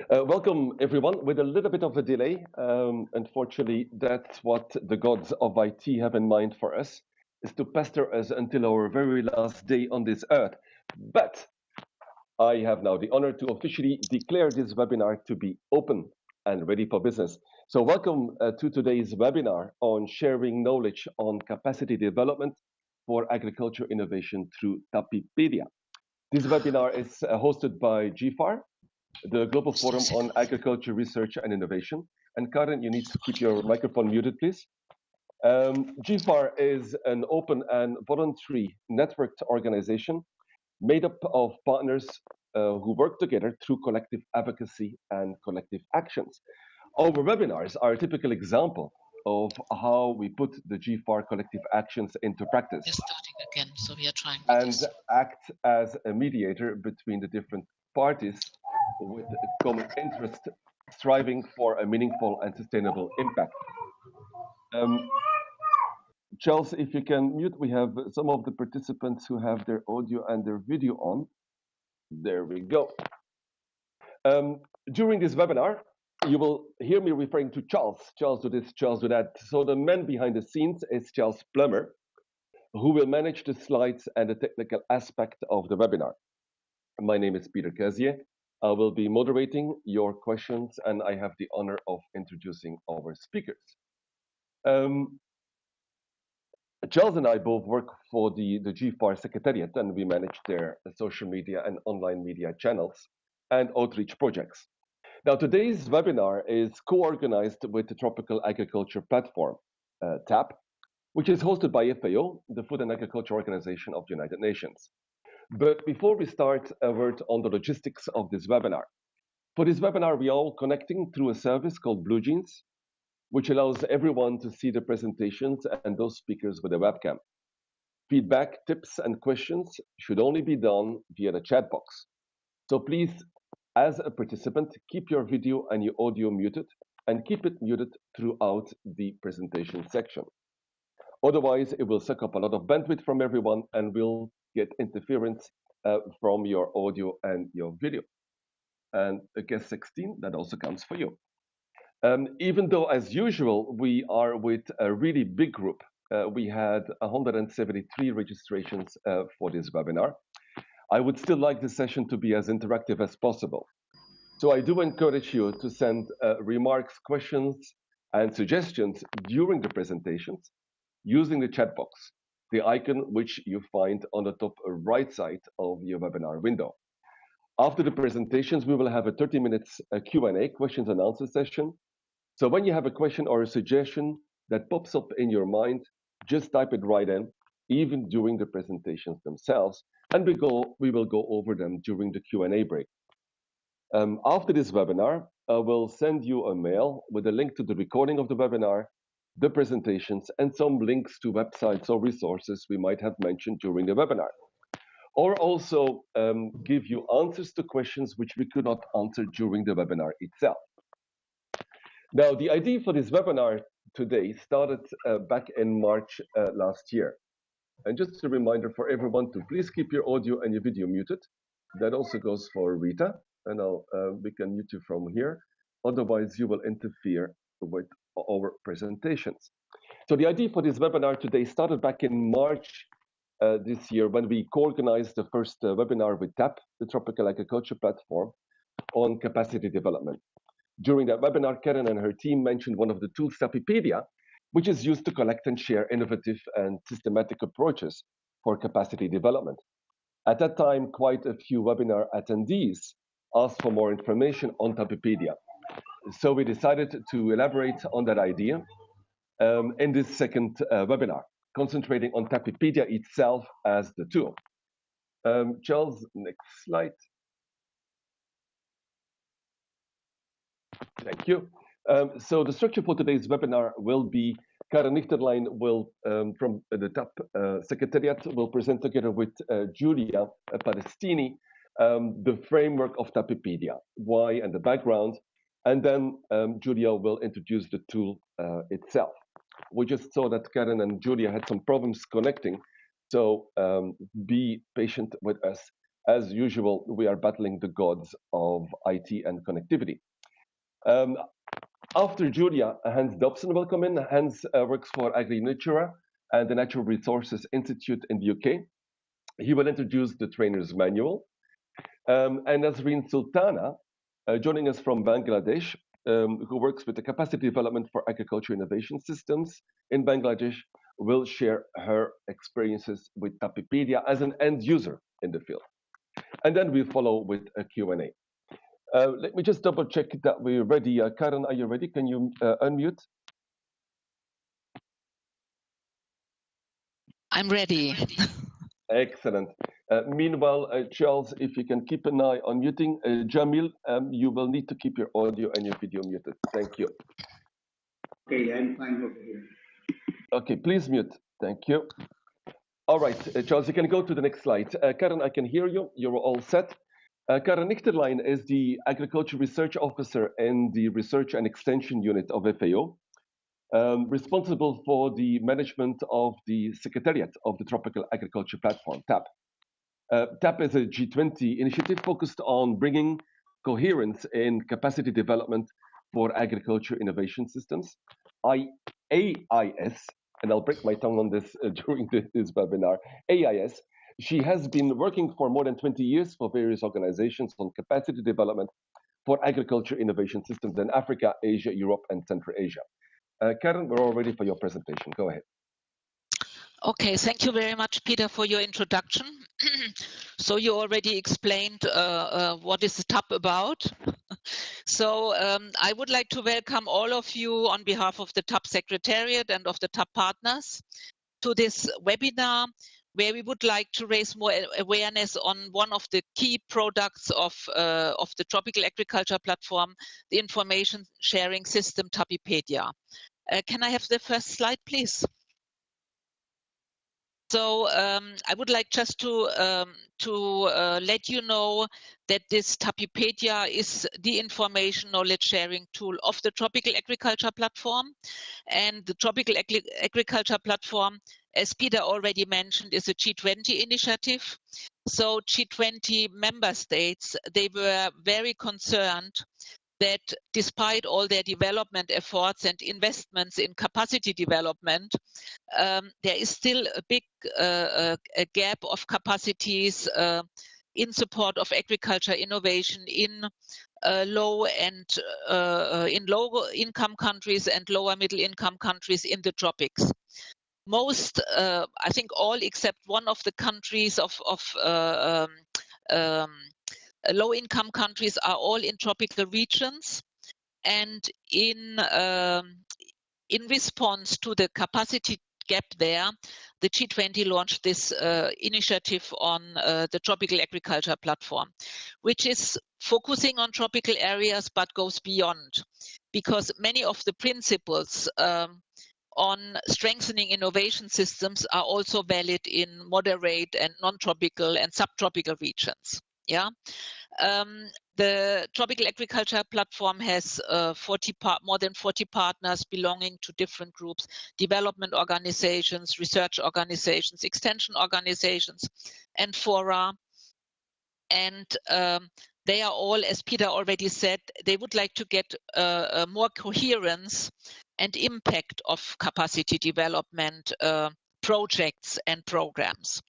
Welcome, everyone, with a little bit of a delay. Unfortunately, that's what the gods of IT have in mind for us, is to pester us until our very last day on this earth. But I have now the honor to officially declare this webinar to be open and ready for business. So welcome to today's webinar on sharing knowledge on capacity development for agriculture innovation through TAPipedia. This webinar is hosted by GFAR, the Global Forum on Agriculture Research and Innovation. And Karen, you need to keep your microphone muted, please. GFAR is an open and voluntary networked organization made up of partners who work together through collective advocacy and collective actions. Our webinars are a typical example of how we put the GFAR collective actions into practice. We're starting again, so we are trying and this. act as a mediator between the different parties with common interest, striving for a meaningful and sustainable impact. Charles, if you can mute, we have some of the participants who have their audio and their video on. There we go. During this webinar, you will hear me referring to Charles. Charles do this, Charles do that. So the man behind the scenes is Charles Plummer, who will manage the slides and the technical aspect of the webinar. My name is Peter Cazier. I will be moderating your questions, and I have the honor of introducing our speakers. Charles and I both work for the GFAR Secretariat, and we manage their social media and online media channels and outreach projects. Now, today's webinar is co-organized with the Tropical Agriculture Platform, TAP, which is hosted by FAO, the Food and Agriculture Organization of the United Nations. But before we start, a word on the logistics of this webinar. For this webinar, we are all connecting through a service called BlueJeans, which allows everyone to see the presentations and those speakers with a webcam. Feedback, tips, and questions should only be done via the chat box. So please, as a participant, keep your video and your audio muted and keep it muted throughout the presentation section. Otherwise, it will suck up a lot of bandwidth from everyone and will get interference from your audio and your video. And guest 16, that also counts for you. Even though, as usual, we are with a really big group, we had 173 registrations for this webinar. I would still like the session to be as interactive as possible. So I do encourage you to send remarks, questions, and suggestions during the presentations using the chat box, the icon which you find on the top right side of your webinar window. After the presentations, we will have a 30 minutes Q&A, questions and answer session. So when you have a question or a suggestion that pops up in your mind, just type it right in, even during the presentations themselves, and we will go over them during the Q&A break. After this webinar, I will send you a mail with a link to the recording of the webinar, the presentations, and some links to websites or resources we might have mentioned during the webinar. Or also give you answers to questions which we could not answer during the webinar itself. Now, the idea for this webinar today started back in March last year. And just a reminder for everyone to please keep your audio and your video muted. That also goes for Rita, and we can mute you from here. Otherwise, you will interfere with our presentations. So the idea for this webinar today started back in March this year when we co-organized the first webinar with TAP, the Tropical Agriculture Platform, on capacity development. During that webinar, Karen and her team mentioned one of the tools, TAPipedia, which is used to collect and share innovative and systematic approaches for capacity development. At that time, quite a few webinar attendees asked for more information on TAPipedia. So we decided to elaborate on that idea in this second webinar, concentrating on TAPipedia itself as the tool. Charles, next slide. Thank you. So the structure for today's webinar will be Karen Nichterlein will, from the TAP Secretariat, will present together with Julia Palestini the framework of TAPipedia, why and the background, and then Julia will introduce the tool itself. We just saw that Karen and Julia had some problems connecting, so be patient with us as usual, we are battling the gods of IT and connectivity. After Julia, Hans Dobson will come in. Hans works for AgriNatura and the Natural Resources Institute in the UK. He will introduce the trainer's manual. And Nazreen Sultana, joining us from Bangladesh, who works with the capacity development for agriculture innovation systems in Bangladesh, will share her experiences with TAPipedia as an end user in the field. And then we follow with a Q&A. Let me just double check that we're ready. Karen, are you ready? Can you unmute? I'm ready. Excellent. Meanwhile, Charles, if you can keep an eye on muting. Jamil, you will need to keep your audio and your video muted. Thank you. Okay, I'm fine over here. Okay, please mute. Thank you. All right, Charles, you can go to the next slide. Karen, I can hear you. You're all set. Karen Nichterlein is the Agriculture Research Officer in the Research and Extension Unit of FAO, responsible for the management of the Secretariat of the Tropical Agriculture Platform, TAP. TAP is a G20 initiative focused on bringing coherence in capacity development for agriculture innovation systems. AIS, and I'll break my tongue on this during this webinar, AIS, she has been working for more than 20 years for various organizations on capacity development for agriculture innovation systems in Africa, Asia, Europe, and Central Asia. Karen, we're all ready for your presentation. Go ahead. Okay, thank you very much, Peter, for your introduction. So you already explained what is the TAP about. So I would like to welcome all of you on behalf of the TAP Secretariat and of the TAP partners to this webinar, where we would like to raise more awareness on one of the key products of the Tropical Agriculture Platform, the information sharing system TAPipedia. Can I have the first slide, please? So I would like just to let you know that this TAPipedia is the information knowledge sharing tool of the Tropical Agriculture Platform. And the Tropical Agriculture Platform, as Peter already mentioned, is a G20 initiative. So G20 member states, they were very concerned that despite all their development efforts and investments in capacity development, there is still a big a gap of capacities in support of agriculture innovation in low income countries and lower middle income countries in the tropics. Most, I think all except one of the countries of low income countries are all in tropical regions, and in response to the capacity gap there, the G20 launched this initiative on the Tropical Agriculture Platform, which is focusing on tropical areas but goes beyond, because many of the principles on strengthening innovation systems are also valid in moderate and non-tropical and subtropical regions. Yeah. The Tropical Agriculture Platform has more than 40 partners belonging to different groups, development organizations, research organizations, extension organizations, and fora. And they are all, as Peter already said, they would like to get more coherence and impact of capacity development projects and programs.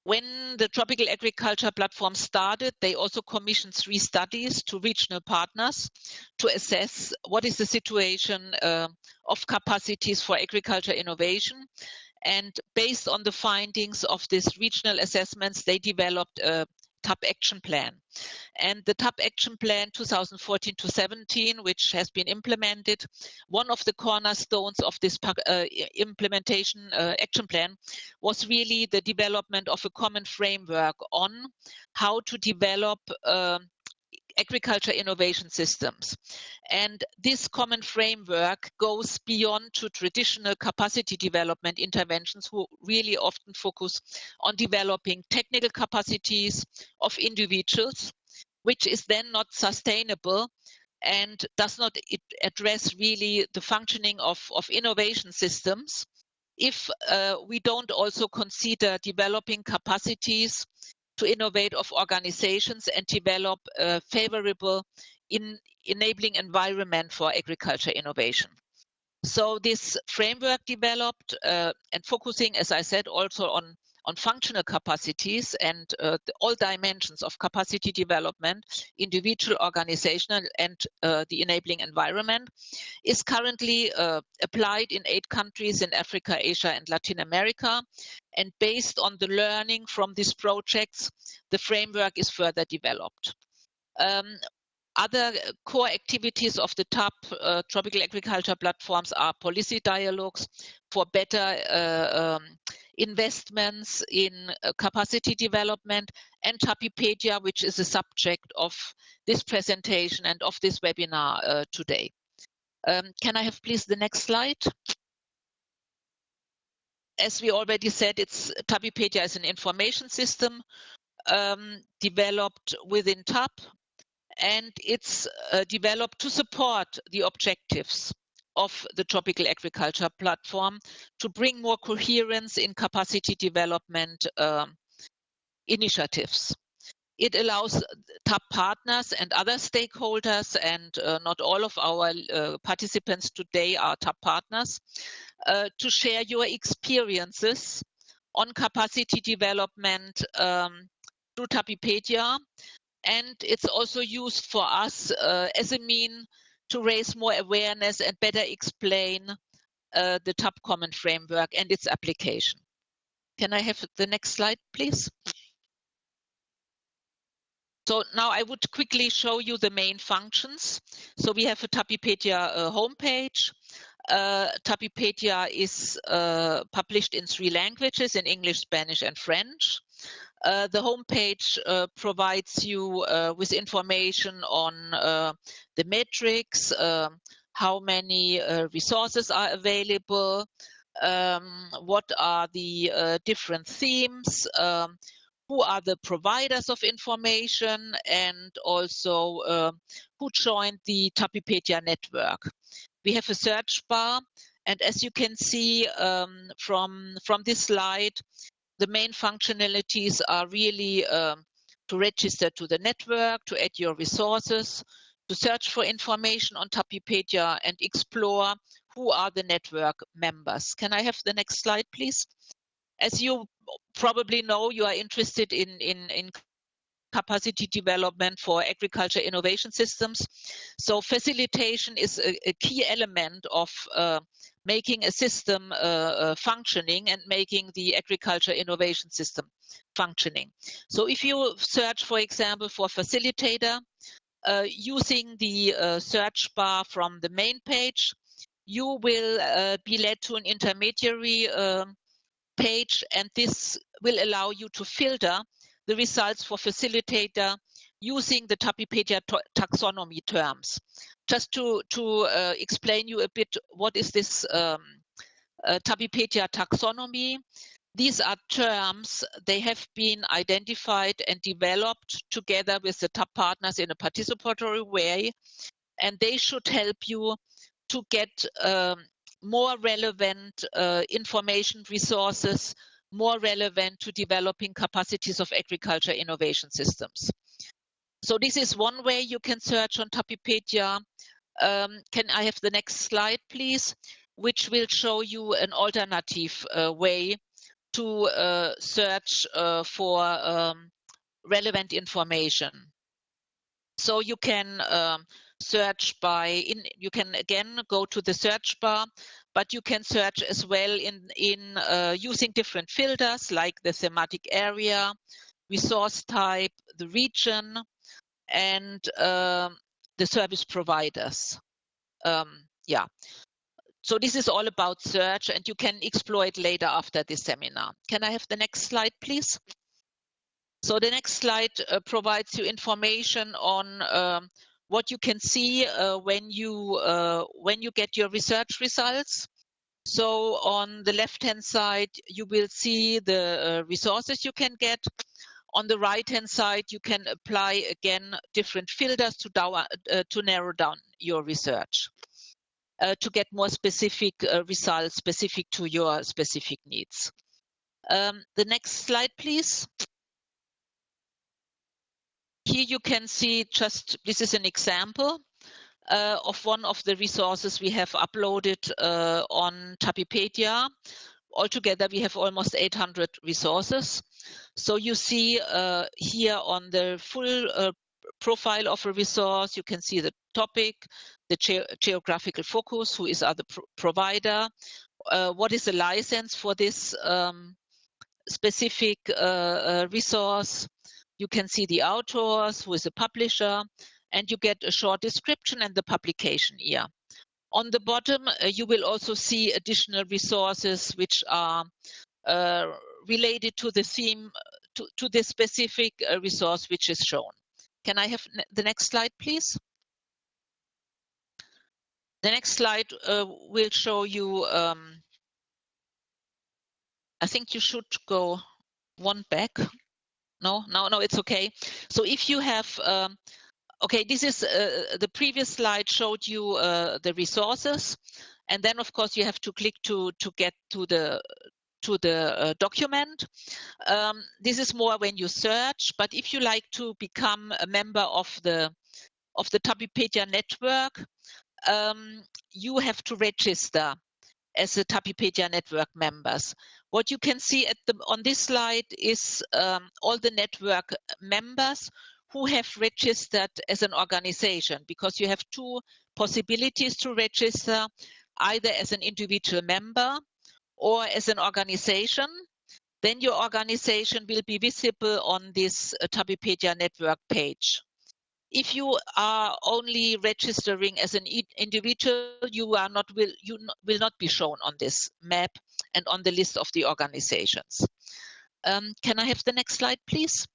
When the Tropical Agriculture Platform started, they also commissioned 3 studies to regional partners to assess what is the situation of capacities for agriculture innovation. And based on the findings of these regional assessments, they developed a TAP action plan. And the TAP action plan 2014-17, which has been implemented, one of the cornerstones of this implementation action plan was really the development of a common framework on how to develop agriculture innovation systems. And this common framework goes beyond to traditional capacity development interventions, who really often focus on developing technical capacities of individuals, which is then not sustainable and does not address really the functioning of innovation systems if we don't also consider developing capacities to innovate of organizations and develop a favorable enabling environment for agriculture innovation. So this framework developed and focusing, as I said, also on functional capacities and all dimensions of capacity development, individual, organizational, and the enabling environment, is currently applied in 8 countries in Africa, Asia, and Latin America. And based on the learning from these projects, the framework is further developed. Other core activities of the TAP tropical agriculture platforms are policy dialogues for better investments in capacity development, and TAPipedia, which is the subject of this presentation and of this webinar today. Can I have please the next slide? As we already said, TAPipedia is an information system developed within TAP, and it's developed to support the objectives of the tropical agriculture platform to bring more coherence in capacity development initiatives. It allows TAP partners and other stakeholders, and not all of our participants today are TAP partners, to share your experiences on capacity development through TAPipedia. And it's also used for us as a mean to raise more awareness and better explain the TAP Common Framework and its application. Can I have the next slide, please? So now I would quickly show you the main functions. So we have a TAPipedia homepage. TAPipedia is published in 3 languages, in English, Spanish, and French. The homepage provides you with information on the metrics, how many resources are available, what are the different themes, who are the providers of information, and also who joined the TAPipedia network. We have a search bar, and as you can see from this slide, the main functionalities are really to register to the network, to add your resources, to search for information on TAPipedia, and explore who are the network members. Can I have the next slide, please? As you probably know, you are interested in capacity development for agriculture innovation systems. So facilitation is a key element of making a system functioning and making the agriculture innovation system functioning. So if you search, for example, for Facilitator, using the search bar from the main page, you will be led to an intermediary page, and this will allow you to filter the results for Facilitator using the TAPipedia taxonomy terms. Just to explain you a bit, what is this TAPipedia taxonomy? These are terms, they have been identified and developed together with the TAP partners in a participatory way, and they should help you to get more relevant information resources, more relevant to developing capacities of agriculture innovation systems. So this is one way you can search on TAPipedia. Can I have the next slide, please? Which will show you an alternative way to search for relevant information. So you can search you can again go to the search bar, but you can search as well in using different filters like the thematic area, resource type, the region, and the service providers. Yeah. So this is all about search, and you can explore it later after this seminar. Can I have the next slide, please? So the next slide provides you information on what you can see when you get your research results. So on the left-hand side, you will see the resources you can get. On the right-hand side, you can apply again different filters to narrow down your research. to get more specific results specific to your specific needs. The next slide, please. Here you can see this is an example of one of the resources we have uploaded on TAPipedia. Altogether, we have almost 800 resources. So you see here on the full profile of a resource, you can see the topic, the geographical focus, who is the provider, what is the license for this specific resource. You can see the authors, who is the publisher, and you get a short description and the publication year. On the bottom, you will also see additional resources which are related to the theme, to the specific resource which is shown. Can I have the next slide, please? The next slide will show you, I think you should go one back. No, it's okay. So if you have, okay, this is the previous slide showed you the resources, and then of course you have to click to get to the document. This is more when you search, but if you like to become a member of the TAPipedia network, you have to register as a TAPipedia network members. What you can see on this slide is all the network members who have registered as an organization, because you have two possibilities to register, either as an individual member or as an organization. Then your organization will be visible on this TAPipedia network page. If you are only registering as an individual, you will not be shown on this map and on the list of the organizations. Can I have the next slide, please?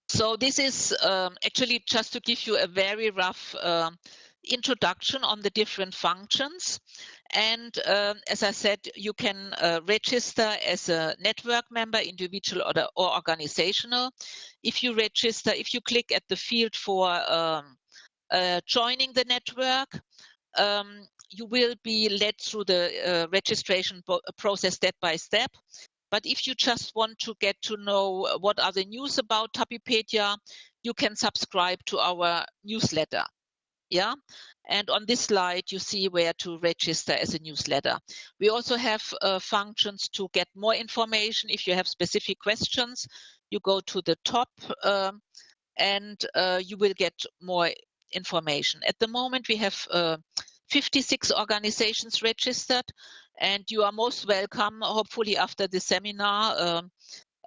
So this is actually just to give you a very rough introduction on the different functions. And as I said, you can register as a network member, individual or organizational. If you register, if you click at the field for joining the network, you will be led through the registration process step by step. But if you just want to get to know what are the news about TAPipedia, you can subscribe to our newsletter. Yeah, and on this slide you see where to register as a newsletter. We also have functions to get more information. If you have specific questions, you go to the top and you will get more information. At the moment we have 56 organizations registered, and you are most welcome, hopefully after the seminar.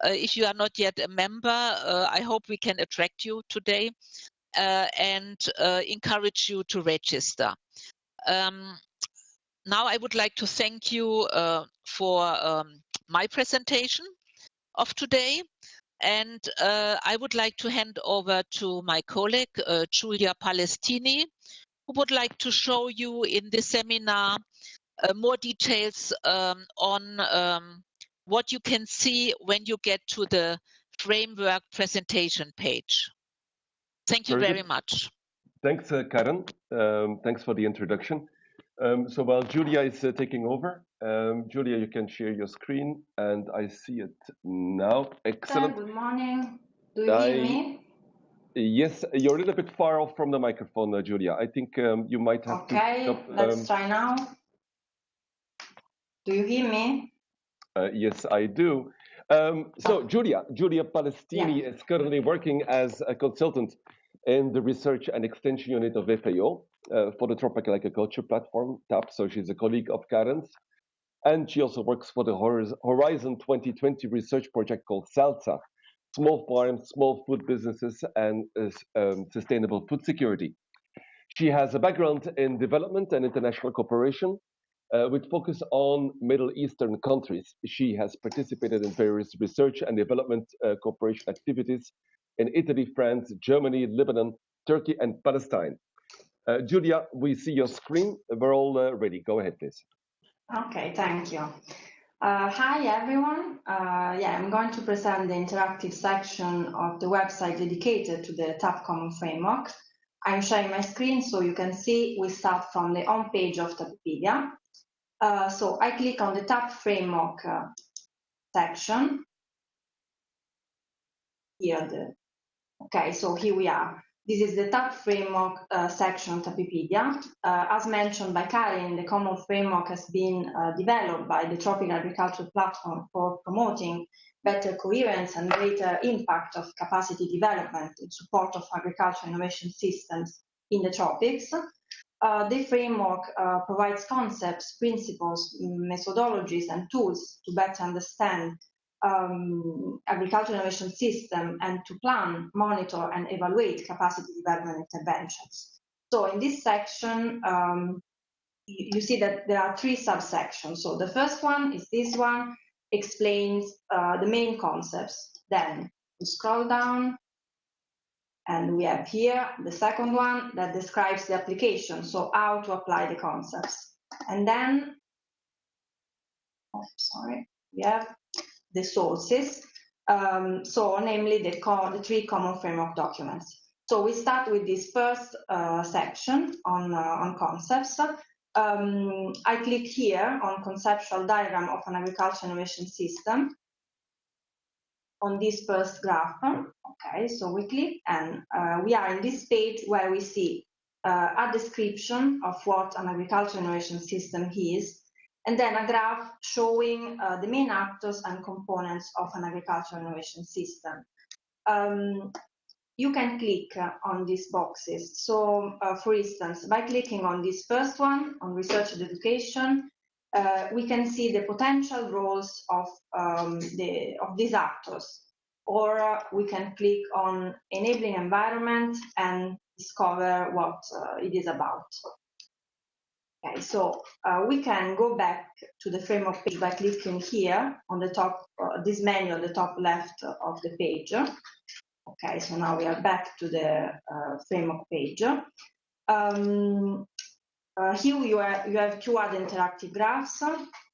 If you are not yet a member, I hope we can attract you today and encourage you to register. Now I would like to thank you for my presentation of today, and I would like to hand over to my colleague, Giulia Palestini, who would like to show you in this seminar more details on what you can see when you get to the framework presentation page. Thank you very much. Thanks, Karen. Thanks for the introduction. So while Giulia is taking over, Giulia, you can share your screen, and I see it now. Excellent. Good morning. Do you hear me? Yes, you're a little bit far off from the microphone, Giulia. I think you might have to... Okay, let's try now. Do you hear me? Yes, I do. So Giulia Palestini is currently working as a consultant in the research and extension unit of FAO for the Tropical Agriculture Platform, TAP. So she's a colleague of Karen's. And she also works for the Horizon 2020 research project called SALSA, Small Farms, Small Food Businesses, and Sustainable Food Security. She has a background in development and international cooperation, with focus on Middle Eastern countries. She has participated in various research and development cooperation activities in Italy, France, Germany, Lebanon, Turkey, and Palestine. Giulia, we see your screen. We're all ready. Go ahead, please. Okay, thank you. Hi, everyone. I'm going to present the interactive section of the website dedicated to the TAP Common Framework. I'm sharing my screen so you can see we start from the home page of TAPipedia. So I click on the TAP framework section. Here, okay, so here we are. This is the TAP framework section of TAPipedia. As mentioned by Karin, the common framework has been developed by the Tropical Agriculture Platform for promoting better coherence and greater impact of capacity development in support of agriculture innovation systems in the tropics. The framework provides concepts, principles, methodologies, and tools to better understand agricultural innovation system and to plan, monitor, and evaluate capacity development interventions. So in this section, you see that there are 3 subsections. So the first one is this one, explains the main concepts. Then we scroll down, and we have here the second one that describes the application, so how to apply the concepts. And then, we have the sources, so namely the 3 common framework documents. So we start with this first section on concepts. I click here on conceptual diagram of an agriculture innovation system on this first graph. Okay, so we click and we are in this page where we see a description of what an agriculture innovation system is, and then a graph showing the main actors and components of an agricultural innovation system. You can click on these boxes. So, for instance, by clicking on this first one, on research and education, we can see the potential roles of these actors. Or we can click on enabling environment and discover what it is about. Okay, so we can go back to the framework page by clicking here on the top, this menu on the top left of the page. Okay, so now we are back to the framework page. Here you have 2 other interactive graphs,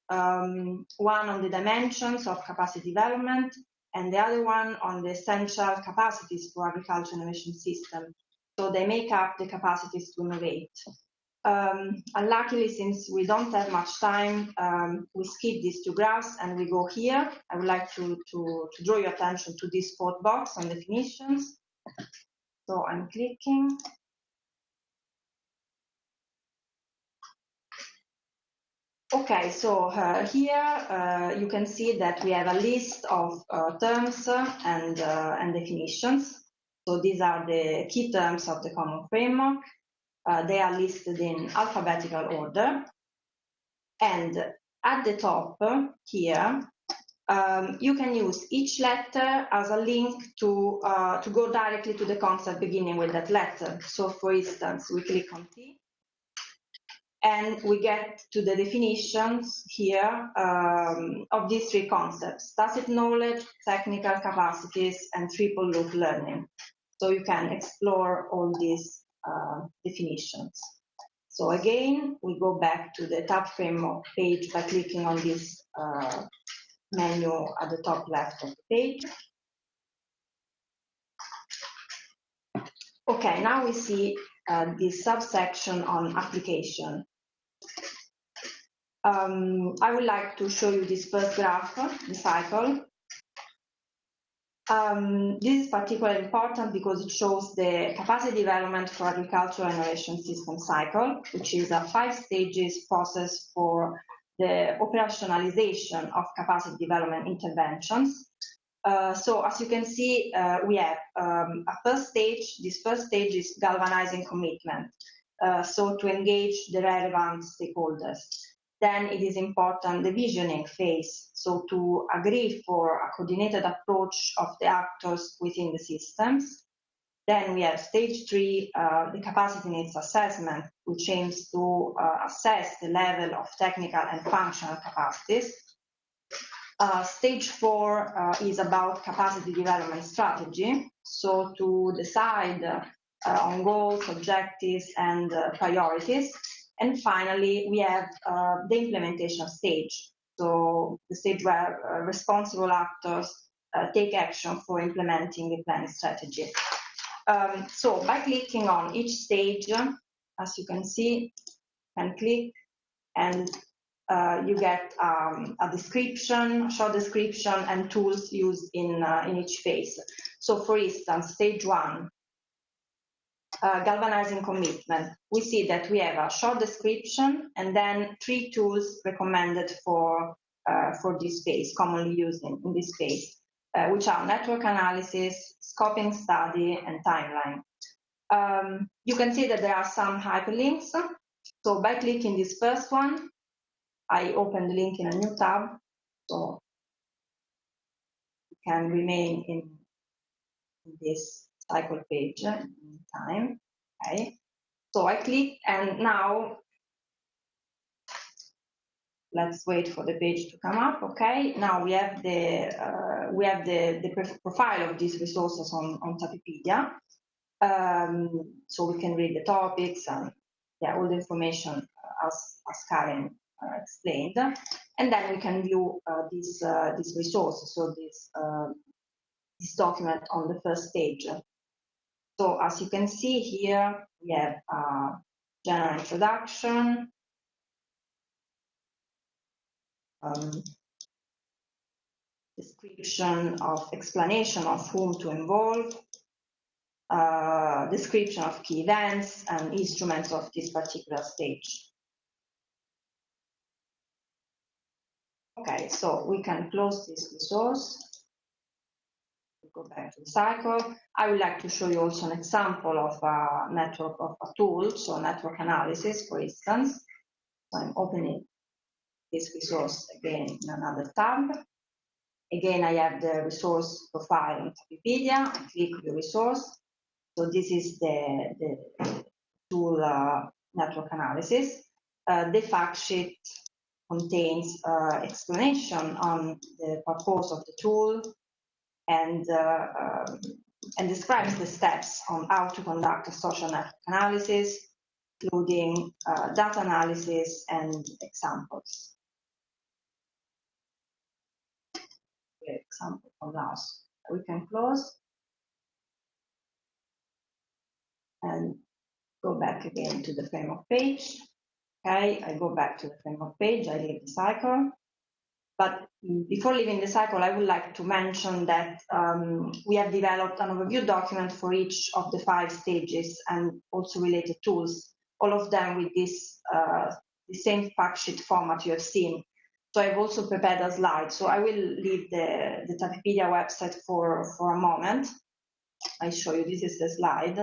one on the dimensions of capacity development and the other one on the essential capacities for agriculture innovation system. So they make up the capacities to innovate. Unluckily, since we don't have much time, we skip these 2 graphs and we go here. I would like to draw your attention to this 4th box on definitions. So I'm clicking. Okay, so here you can see that we have a list of terms and definitions. So these are the key terms of the common framework. They are listed in alphabetical order. And at the top here, you can use each letter as a link to go directly to the concept beginning with that letter. So for instance, we click on T, and we get to the definitions here of these 3 concepts: tacit knowledge, technical capacities, and triple loop learning. So you can explore all these definitions. So again, we go back to the TAP framework page by clicking on this menu at the top left of the page. Okay, now we see this subsection on application. I would like to show you this first graph, the cycle. This is particularly important because it shows the capacity development for agricultural innovation system cycle, which is a 5 stages process for the operationalization of capacity development interventions. So as you can see, we have a first stage. This first stage is galvanizing commitment, so to engage the relevant stakeholders. Then it is important the visioning phase, so to agree for a coordinated approach of the actors within the systems. Then we have stage 3, the capacity needs assessment, which aims to assess the level of technical and functional capacities. Stage 4 is about capacity development strategy, so to decide on goals, objectives, and priorities. And finally, we have the implementation stage, so the stage where responsible actors take action for implementing the planning strategy. So by clicking on each stage, as you can see, you can click and you get a description, short description, and tools used in each phase. So for instance, stage 1, galvanizing commitment. We see that we have a short description and then 3 tools recommended for this phase, commonly used in this phase, which are network analysis, scoping study, and timeline. You can see that there are some hyperlinks. So by clicking this first one, I open the link in a new tab, so you can remain in this cycle page in time. Okay. So I click, and now let's wait for the page to come up. Okay. Now we have the profile of these resources on TAPipedia. So we can read the topics and all the information as Karen explained, and then we can view these resources. So this document on the first stage. So as you can see here, we have general introduction, description of explanation of whom to involve, description of key events and instruments of this particular stage. Okay, so we can close this resource. Go back to the cycle. I would like to show you also an example of a network of a tool, so network analysis, for instance. So I'm opening this resource again in another tab. Again, I have the resource profile on TAPipedia. I click the resource. So this is the tool network analysis. The fact sheet contains explanation on the purpose of the tool, and describes the steps on how to conduct a social network analysis, including data analysis and examples. Example from Laos. We can close and go back again to the framework page. Okay, I go back to the framework page, I leave the cycle. But before leaving the cycle, I would like to mention that we have developed an overview document for each of the 5 stages and also related tools, all of them with this the same fact sheet format you have seen. So I've also prepared a slide. So I will leave the TAPipedia website for a moment. I show you, this is the slide.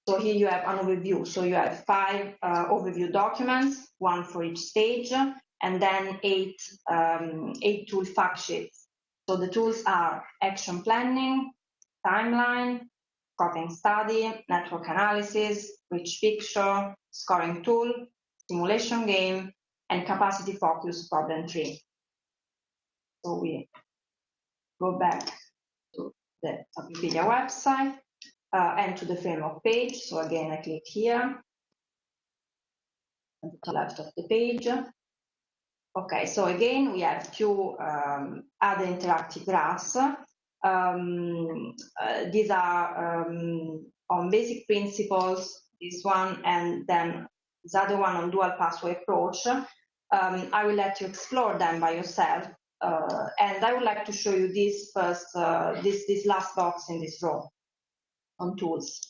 So here you have an overview. So you have 5 overview documents, 1 for each stage, and then 8 tool fact sheets. So the tools are action planning, timeline, scoping study, network analysis, rich picture, scoring tool, simulation game, and capacity focus problem tree. So we go back to the TAPipedia website. And to the framework page. So again, I click here at the left of the page. Okay, so again, we have 2 other interactive graphs. These are on basic principles, this one, and then this other one on dual pathway approach. I will let you explore them by yourself. And I would like to show you this first, this last box in this row on tools.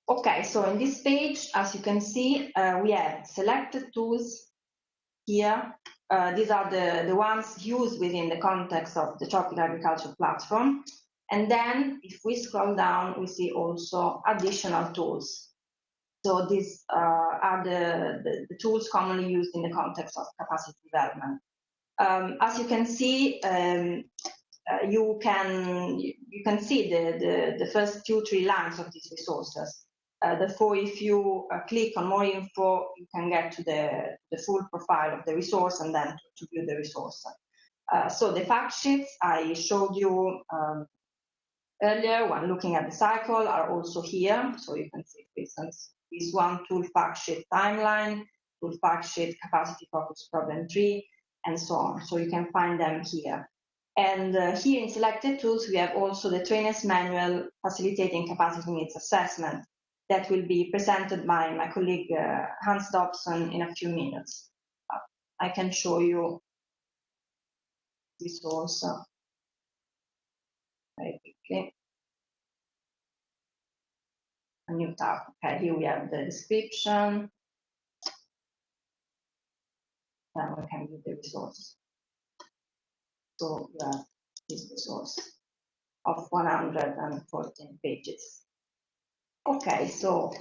Okay, so in this page, as you can see, we have selected tools here. These are the ones used within the context of the Tropical Agriculture Platform. And then if we scroll down, we see also additional tools. So these are the tools commonly used in the context of capacity development. As you can see, you can see the first 2-3 lines of these resources. Therefore, if you click on more info, you can get to the full profile of the resource and then to view the resource. So the fact sheets I showed you earlier when looking at the cycle are also here. So you can see, for instance, this one, tool fact sheet timeline, tool fact sheet capacity focus problem tree, and so on. So you can find them here. And here in selected tools, we have also the trainer's manual facilitating capacity needs assessment that will be presented by my colleague Hans Dobson in a few minutes. I can show you this also very quickly. A new tab. Okay, here we have the description. Then we can view the resource. So we have this resource of 114 pages. Okay, so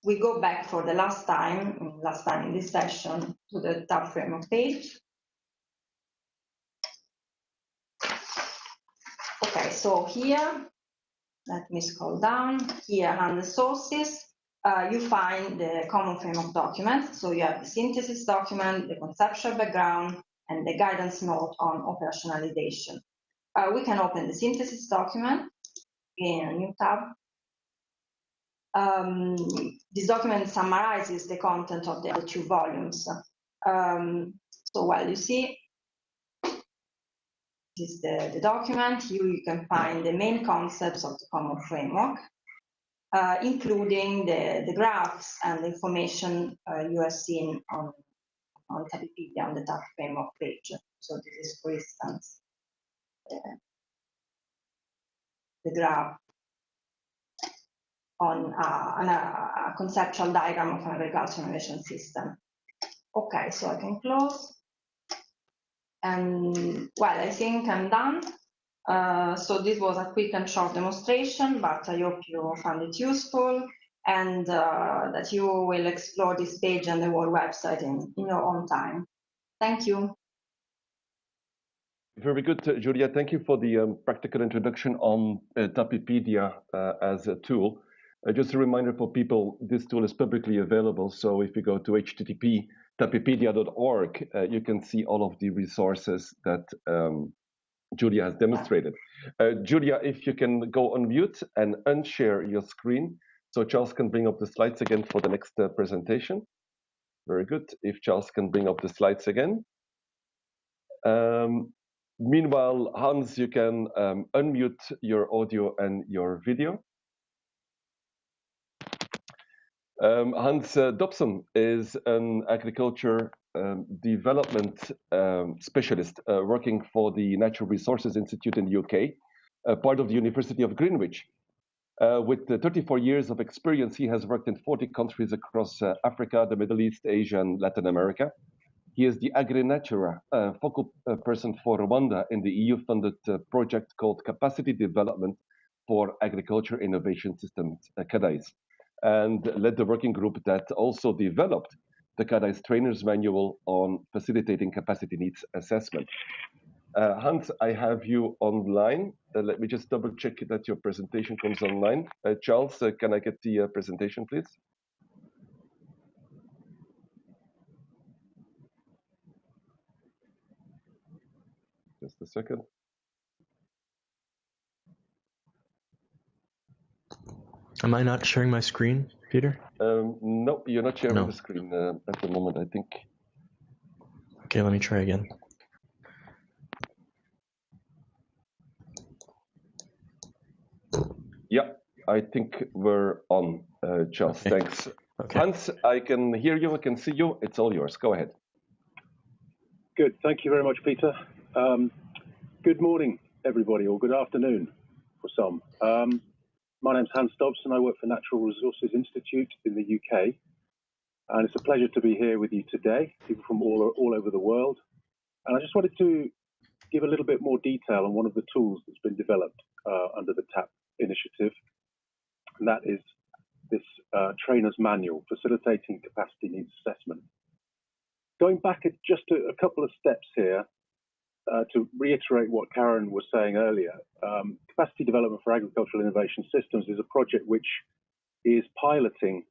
we go back for the last time in this session to the TAP framework page. Okay, so here, let me scroll down. Here under sources, you find the common framework document. So you have the synthesis document, the conceptual background, and the guidance note on operationalization. We can open the synthesis document in a new tab. This document summarizes the content of the other two volumes. So well, you see, this is the document. Here you can find the main concepts of the common framework, including the graphs and the information you have seen on TAPipedia on the TAP framework page. So this is, for instance, the graph on a conceptual diagram of an agricultural innovation system. Okay, so I can close. And well, I think I'm done. So this was a quick and short demonstration, but I hope you found it useful and that you will explore this page and the whole website in your own time. Thank you. Very good, Julia. Thank you for the practical introduction on TAPipedia as a tool. Just a reminder for people, this tool is publicly available. So if you go to http://tapipedia.org, you can see all of the resources that Julia has demonstrated. Julia, if you can go on mute and unshare your screen so Charles can bring up the slides again for the next presentation. Very good. If Charles can bring up the slides again. Meanwhile, Hans, you can unmute your audio and your video. Hans Dobson is an agriculture development specialist working for the Natural Resources Institute in the UK, part of the University of Greenwich. With 34 years of experience, he has worked in 40 countries across Africa, the Middle East, Asia, and Latin America. He is the Agri-Natura focal person for Rwanda in the EU-funded project called Capacity Development for Agriculture Innovation Systems, CADIS, and led the working group that also developed the CADIS Trainer's Manual on Facilitating Capacity Needs Assessment. Hans, I have you online. Let me just double check that your presentation comes online. Charles, can I get the presentation, please? Just a second. Am I not sharing my screen, Peter? No, you're not sharing the screen at the moment, I think. Okay, let me try again. Yeah, I think we're on, Charles. Okay. Thanks. Okay. Hans, I can hear you, I can see you. It's all yours. Go ahead. Good. Thank you very much, Peter. Good morning, everybody, or good afternoon for some. My name's Hans Dobson. I work for Natural Resources Institute in the UK. And it's a pleasure to be here with you today, people from all over the world. And I just wanted to give a little bit more detail on one of the tools that's been developed under the TAP initiative. And that is this trainer's manual, Facilitating Capacity Needs Assessment. Going back just a couple of steps here, to reiterate what Karen was saying earlier, Capacity Development for Agricultural Innovation Systems is a project which is piloting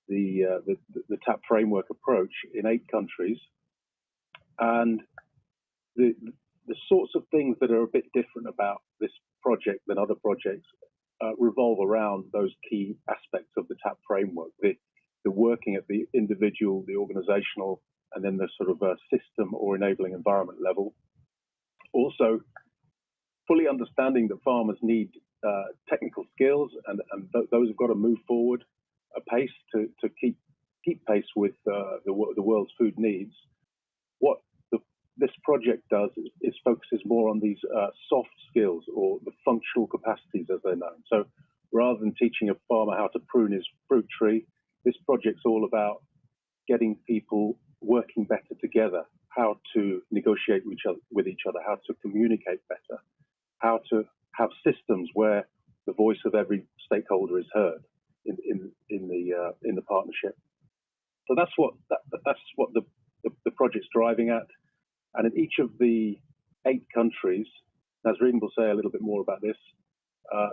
the TAP framework approach in 8 countries. And the sorts of things that are a bit different about this project than other projects revolve around those key aspects of the TAP framework, the working at the individual, the organizational, and then the sort of system or enabling environment level. Also, fully understanding that farmers need technical skills, and those have got to move forward apace to keep pace with the world's food needs. What this project does is focuses more on these soft skills, or the functional capacities as they're known. So rather than teaching a farmer how to prune his fruit tree, this project's all about getting people working better together, how to negotiate with each other, how to communicate better, how to have systems where the voice of every stakeholder is heard in the partnership. So that's what the project's driving at. And in each of the 8 countries, Nazreen will say a little bit more about this,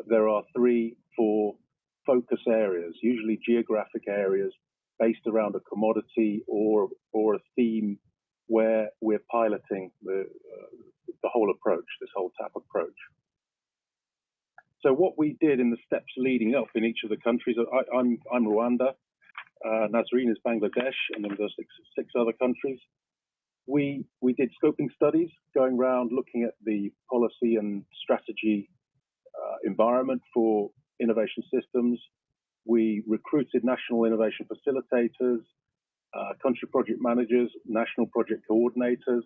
there are 3-4 focus areas, usually geographic areas based around a commodity or a theme, where we're piloting the whole approach, this whole TAP approach. So what we did in the steps leading up in each of the countries, I'm Rwanda, Nazreen is Bangladesh, and then there's six other countries. We did scoping studies, going around looking at the policy and strategy environment for innovation systems. We recruited national innovation facilitators, country project managers, national project coordinators,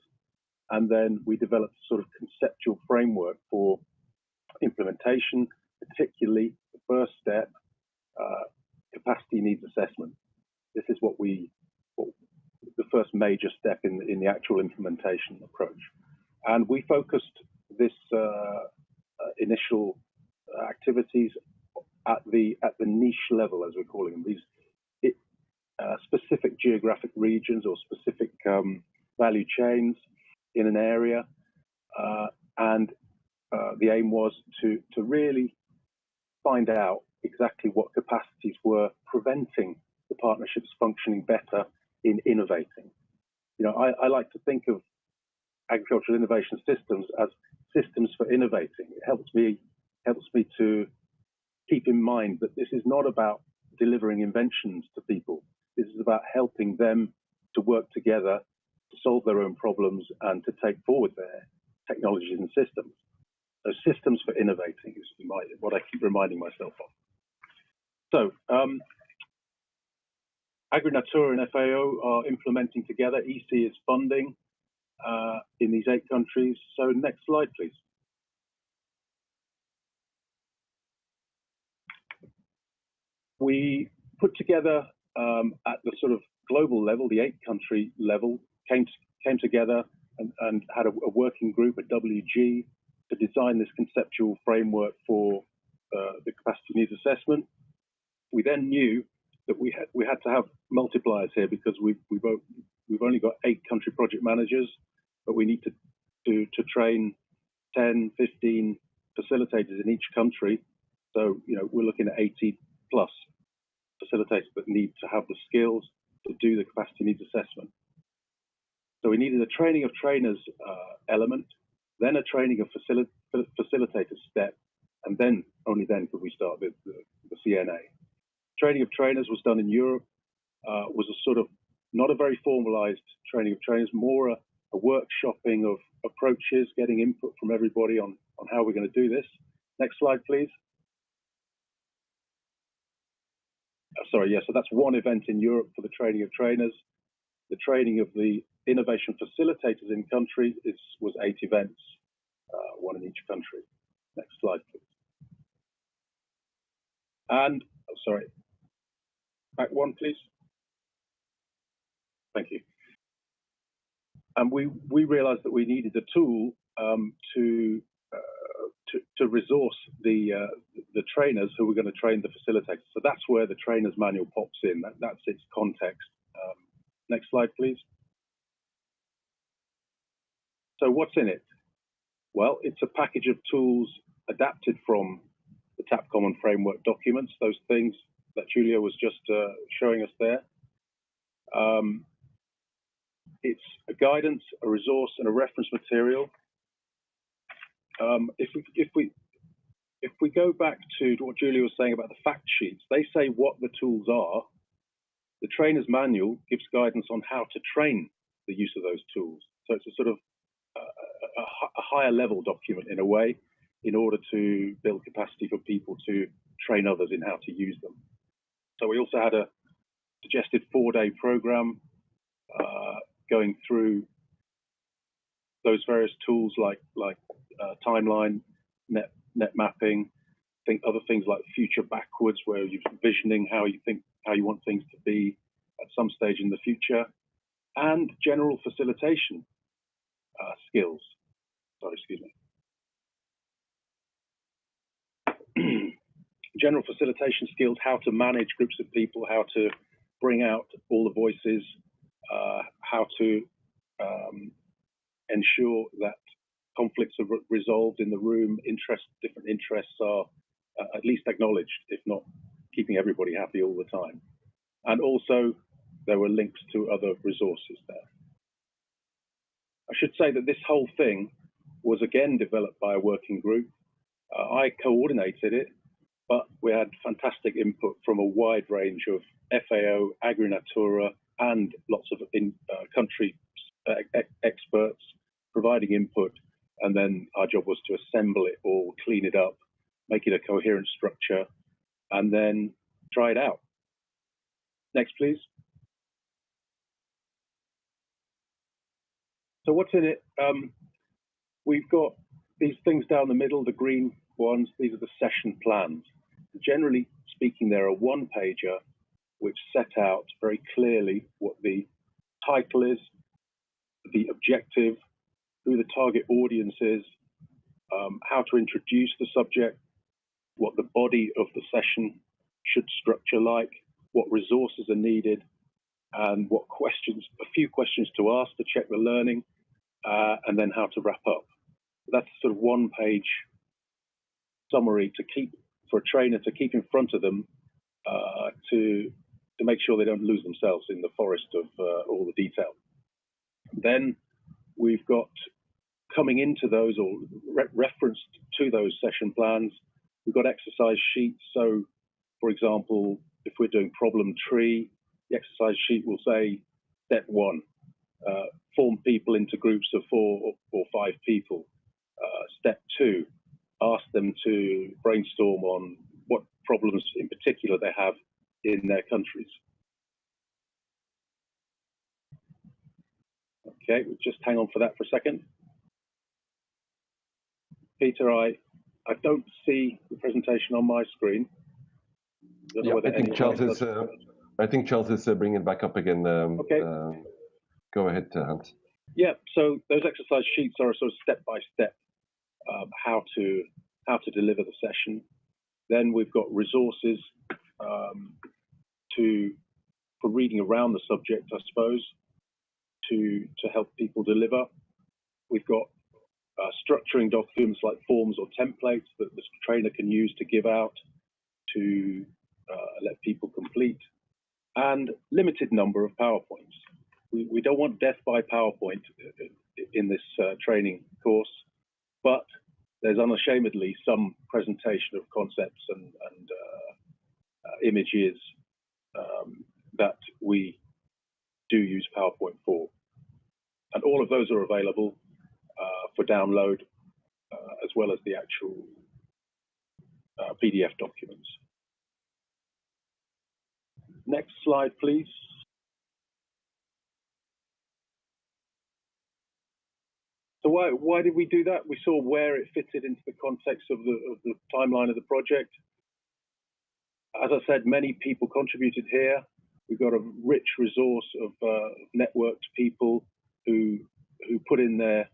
and then we developed a sort of conceptual framework for implementation, particularly the first step, capacity needs assessment. This is the first major step in the actual implementation approach. And we focused this initial activities at the niche level, as we're calling them, these specific geographic regions or specific value chains in an area. And the aim was to really find out exactly what capacities were preventing the partnerships functioning better in innovating. You know, I like to think of agricultural innovation systems as systems for innovating. It helps me to keep in mind that this is not about delivering inventions to people. This is about helping them to work together to solve their own problems and to take forward their technologies and systems. So systems for innovating is what I keep reminding myself of. So AgriNatura and FAO are implementing together. EC is funding in these 8 countries. So next slide, please. We put together at the sort of global level, the 8-country level, came together and had a working group at WG to design this conceptual framework for the capacity needs assessment. We then knew that we had to have multipliers here, because we've only got 8 country project managers, but we need to train 10, 15 facilitators in each country. So, you know, we're looking at 80 plus facilitators that need to have the skills to do the capacity needs assessment. So we needed a training of trainers element, then a training of facilitators step, and then only then could we start the CNA. Training of trainers was done in Europe, was a sort of not a very formalized training of trainers, more a workshopping of approaches, getting input from everybody on how we're going to do this. Next slide, please. Sorry, yeah, so that's one event in Europe for the training of trainers. The training of the innovation facilitators in country was 8 events, one in each country. Next slide, please. And, sorry, back one, please. Thank you. And we realized that we needed a tool to resource the trainers who were going to train the facilitators. So that's where the trainer's manual pops in. That's its context. Next slide, please. So what's in it? Well, it's a package of tools adapted from the TAP Common Framework documents, those things that Julia was just showing us there. It's a guidance, a resource, and a reference material. If we go back to what Julia was saying about the fact sheets, they say what the tools are. The trainer's manual gives guidance on how to train the use of those tools. So it's a sort of a higher level document in a way, in order to build capacity for people to train others in how to use them. So we also had a suggested 4-day program going through those various tools like timeline, net mapping, other things like future backwards, where you're visioning how you want things to be at some stage in the future, and general facilitation skills. Sorry, excuse me. General facilitation skills, how to manage groups of people, how to bring out all the voices, how to ensure that conflicts are resolved in the room, different interests are at least acknowledged, if not keeping everybody happy all the time. And also, there were links to other resources there. I should say that this whole thing was again developed by a working group. I coordinated it, but we had fantastic input from a wide range of FAO, Agri-Natura, and lots of country experts providing input. And then our job was to assemble it all, clean it up, make it a coherent structure, and then try it out. Next, please. So what's in it? We've got these things down the middle, the green ones. These are the session plans. Generally speaking, they're a one-pager which set out very clearly what the title is, the objective, who the target audience is, how to introduce the subject, what the body of the session should structure like, what resources are needed, and what questions, a few questions to ask to check the learning, and then how to wrap up. That's sort of one-page summary to keep for a trainer to keep in front of them, to make sure they don't lose themselves in the forest of all the detail. Then we've got, coming into those or referenced to those session plans, we've got exercise sheets. So, for example, if we're doing problem tree, the exercise sheet will say, step 1, form people into groups of 4 or 5 people. Step 2, ask them to brainstorm on what problems in particular they have in their countries. Okay, we'll just hang on for that for a second. Peter, I don't see the presentation on my screen. Yeah, I think Charles is bringing it back up again. Okay. Go ahead, Hans. Yeah, so those exercise sheets are a sort of step-by-step how to deliver the session. Then we've got resources for reading around the subject, I suppose, to help people deliver. We've got structuring documents like forms or templates that the trainer can use to give out to let people complete, and limited number of PowerPoints. We don't want death by PowerPoint in this training course, but there's unashamedly some presentation of concepts and images that we do use PowerPoint for. And all of those are available for download, as well as the actual PDF documents. Next slide, please. So why did we do that? We saw where it fitted into the context of the timeline of the project. As I said, many people contributed here. We've got a rich resource of networked people who put in their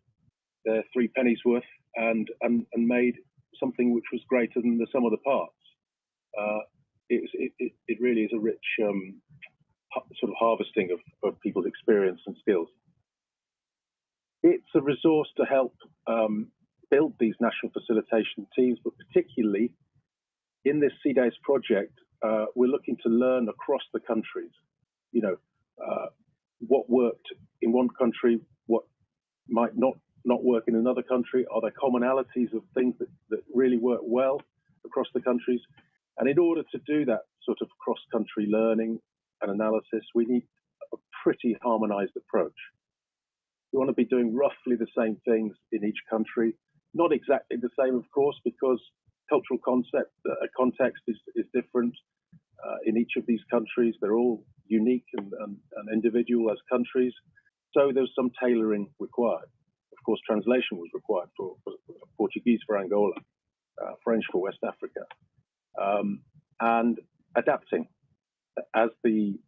3 pennies worth and made something which was greater than the sum of the parts. It really is a rich sort of harvesting of people's experience and skills. It's a resource to help build these national facilitation teams, but particularly in this CDAIS project, we're looking to learn across the countries. You know, what worked in one country, what might not work in another country. Are there commonalities of things that really work well across the countries? And in order to do that sort of cross-country learning and analysis, we need a pretty harmonized approach. We want to be doing roughly the same things in each country. Not exactly the same, of course, because cultural context is different in each of these countries. They're all unique and individual as countries. So there's some tailoring required. Of course, translation was required for Portuguese for Angola, French for West Africa, and adapting as the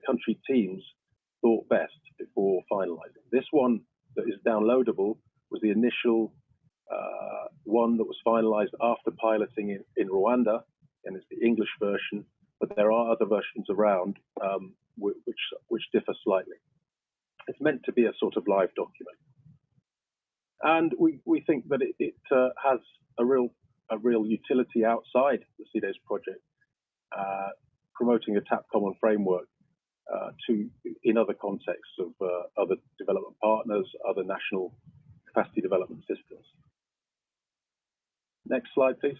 country teams thought best before finalizing. This one that is downloadable was the initial one that was finalized after piloting in Rwanda, and it's the English version, but there are other versions around which differ slightly. It's meant to be a sort of live document. And we think that it has a real utility outside the CIDES project, promoting a TAP common framework in other contexts of other development partners, other national capacity development systems. Next slide, please.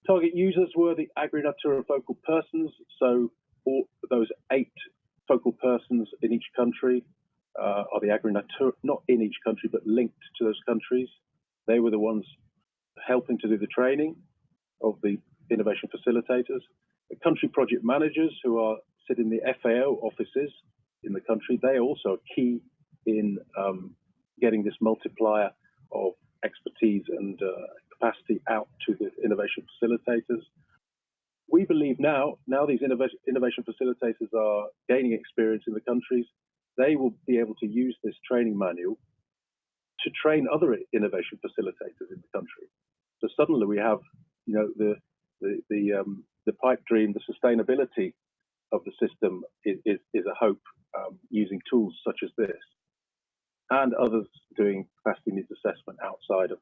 Target users were the Agri-Natura focal persons, so all those 8 focal persons in each country are the Agri-Natura, not in each country, but linked to those countries. They were the ones helping to do the training of the innovation facilitators. The country project managers who sit in the FAO offices in the country, they also are key in getting this multiplier of expertise and capacity out to the innovation facilitators. We believe now these innovation facilitators are gaining experience in the countries, they will be able to use this training manual to train other innovation facilitators in the country. So suddenly we have, the pipe dream, the sustainability of the system is a hope using tools such as this, and others doing capacity needs assessment outside of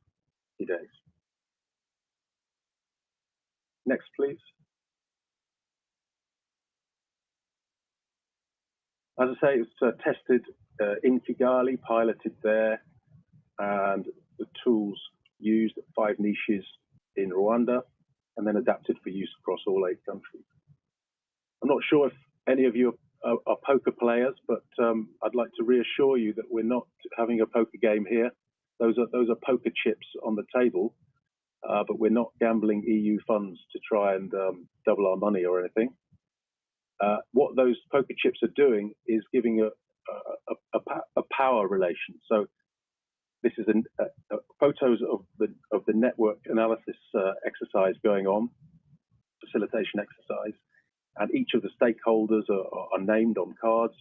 CIDES. Next, please. As I say, it's tested in Kigali, piloted there, and the tools used at 5 niches in Rwanda, and then adapted for use across all 8 countries. I'm not sure if any of you are poker players, but I'd like to reassure you that we're not having a poker game here. Those are poker chips on the table, but we're not gambling EU funds to try and double our money or anything. What those poker chips are doing is giving a power relation. So this is photos of the network analysis exercise going on, facilitation exercise, and each of the stakeholders are named on cards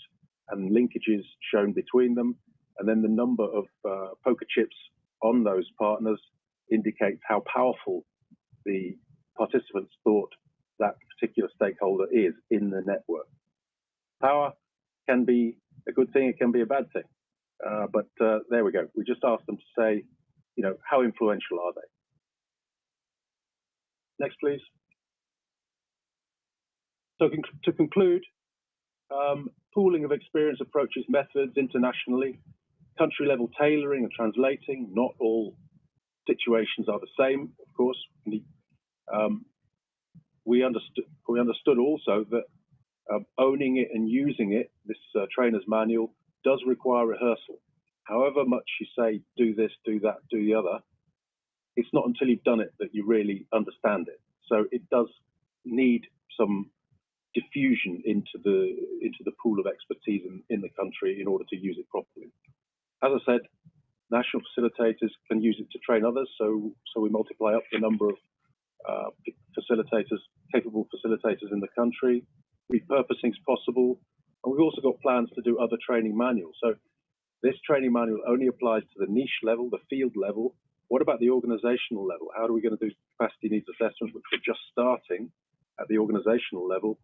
and linkages shown between them, and then the number of poker chips on those partners indicates how powerful the participants thought that particular stakeholder is in the network. Power can be a good thing, it can be a bad thing, but there we go. We just asked them to say, how influential are they? Next, please. So to conclude, pooling of experience approaches methods internationally, country level tailoring and translating. Not all situations are the same, of course. We understood also that owning it and using it, this trainer's manual, does require rehearsal. However much you say, do this, do that, do the other, it's not until you've done it that you really understand it. So it does need some diffusion into the pool of expertise in the country in order to use it properly. As I said, national facilitators can use it to train others, so we multiply up the number of facilitators, capable facilitators in the country. Repurposing is possible, and we've also got plans to do other training manuals. So this training manual only applies to the niche level, the field level. What about the organizational level? How are we going to do capacity needs assessment, which we're just starting at the organizational level?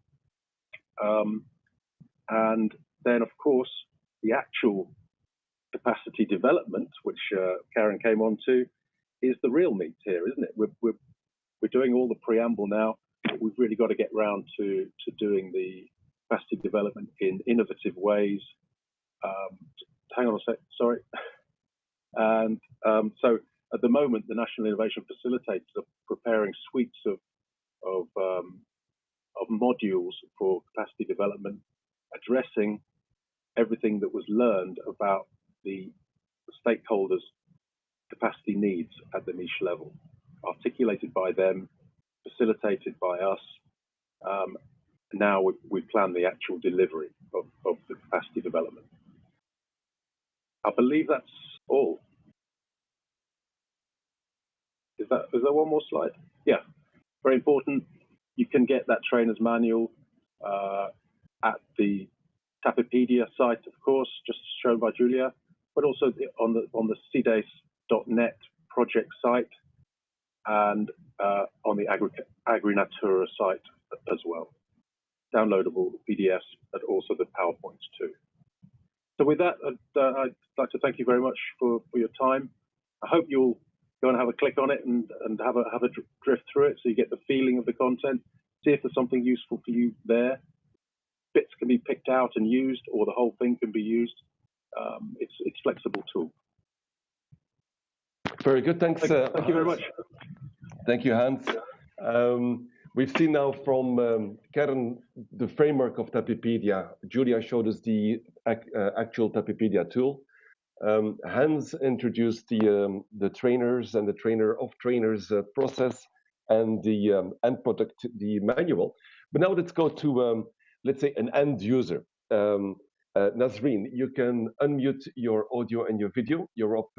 And then, of course, the actual capacity development, which Karen came on to, is the real meat here, isn't it? We're doing all the preamble now, but we've really got to get round to doing the capacity development in innovative ways. Hang on a sec, sorry. And so at the moment, the National Innovation Facilitators are preparing suites of modules for capacity development, addressing everything that was learned about the stakeholders' capacity needs at the niche level, articulated by them, facilitated by us. Now we plan the actual delivery of the capacity development. I believe that's all. Is there one more slide? Yeah, very important. You can get that trainer's manual at the TAPipedia site, of course, just shown by Julia, but also on the CDACE.net project site and on the AgriNatura site as well. Downloadable PDFs, but also the PowerPoints too. So with that, I'd like to thank you very much for your time. I hope you'll go and have a click on it and have a drift through it so you get the feeling of the content. See if there's something useful for you there. Bits can be picked out and used, or the whole thing can be used. It's flexible tool. Very good. Thanks. Thank you very much. Thank you, Hans. We've seen now from Karen the framework of TAPipedia. Julia showed us the actual TAPipedia tool. Hans introduced the trainers and the trainer of trainers process and the end product, the manual. But now let's go to let's say an end user. Nazreen, you can unmute your audio and your video. You're up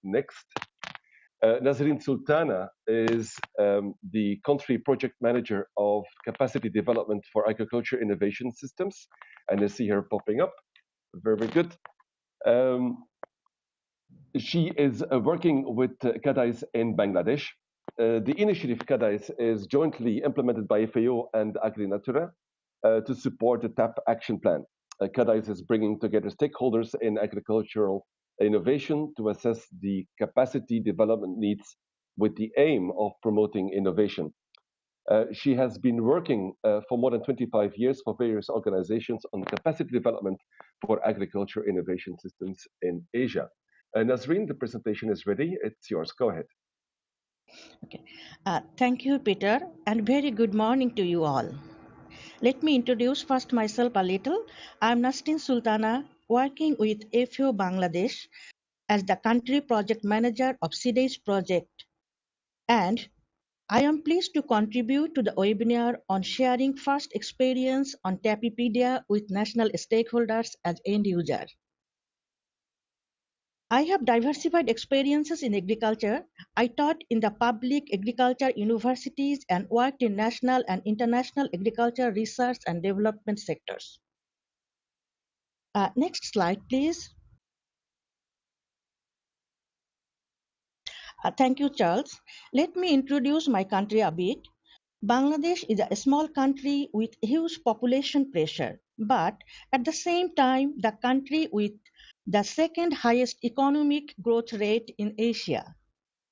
next. Nazreen Sultana is the country project manager of capacity development for agriculture innovation systems. And I see her popping up. Very, very good. She is working with CADICE in Bangladesh. The initiative CADICE is jointly implemented by FAO and AgriNatura to support the TAP action plan. CADICE is bringing together stakeholders in agricultural innovation to assess the capacity development needs with the aim of promoting innovation. She has been working for more than 25 years for various organizations on capacity development for agriculture innovation systems in Asia. Nazreen, the presentation is ready. It's yours. Go ahead. Okay. Thank you, Peter, and very good morning to you all. Let me introduce first myself a little. I'm Nazreen Sultana, working with FAO Bangladesh as the country project manager of CDACE project, and I am pleased to contribute to the webinar on sharing first experience on TAPipedia with national stakeholders as end user. I have diversified experiences in agriculture. I taught in the public agriculture universities and worked in national and international agriculture research and development sectors. Next slide, please. Thank you, Charles. Let me introduce my country a bit. Bangladesh is a small country with huge population pressure, but at the same time, the country with the second highest economic growth rate in Asia.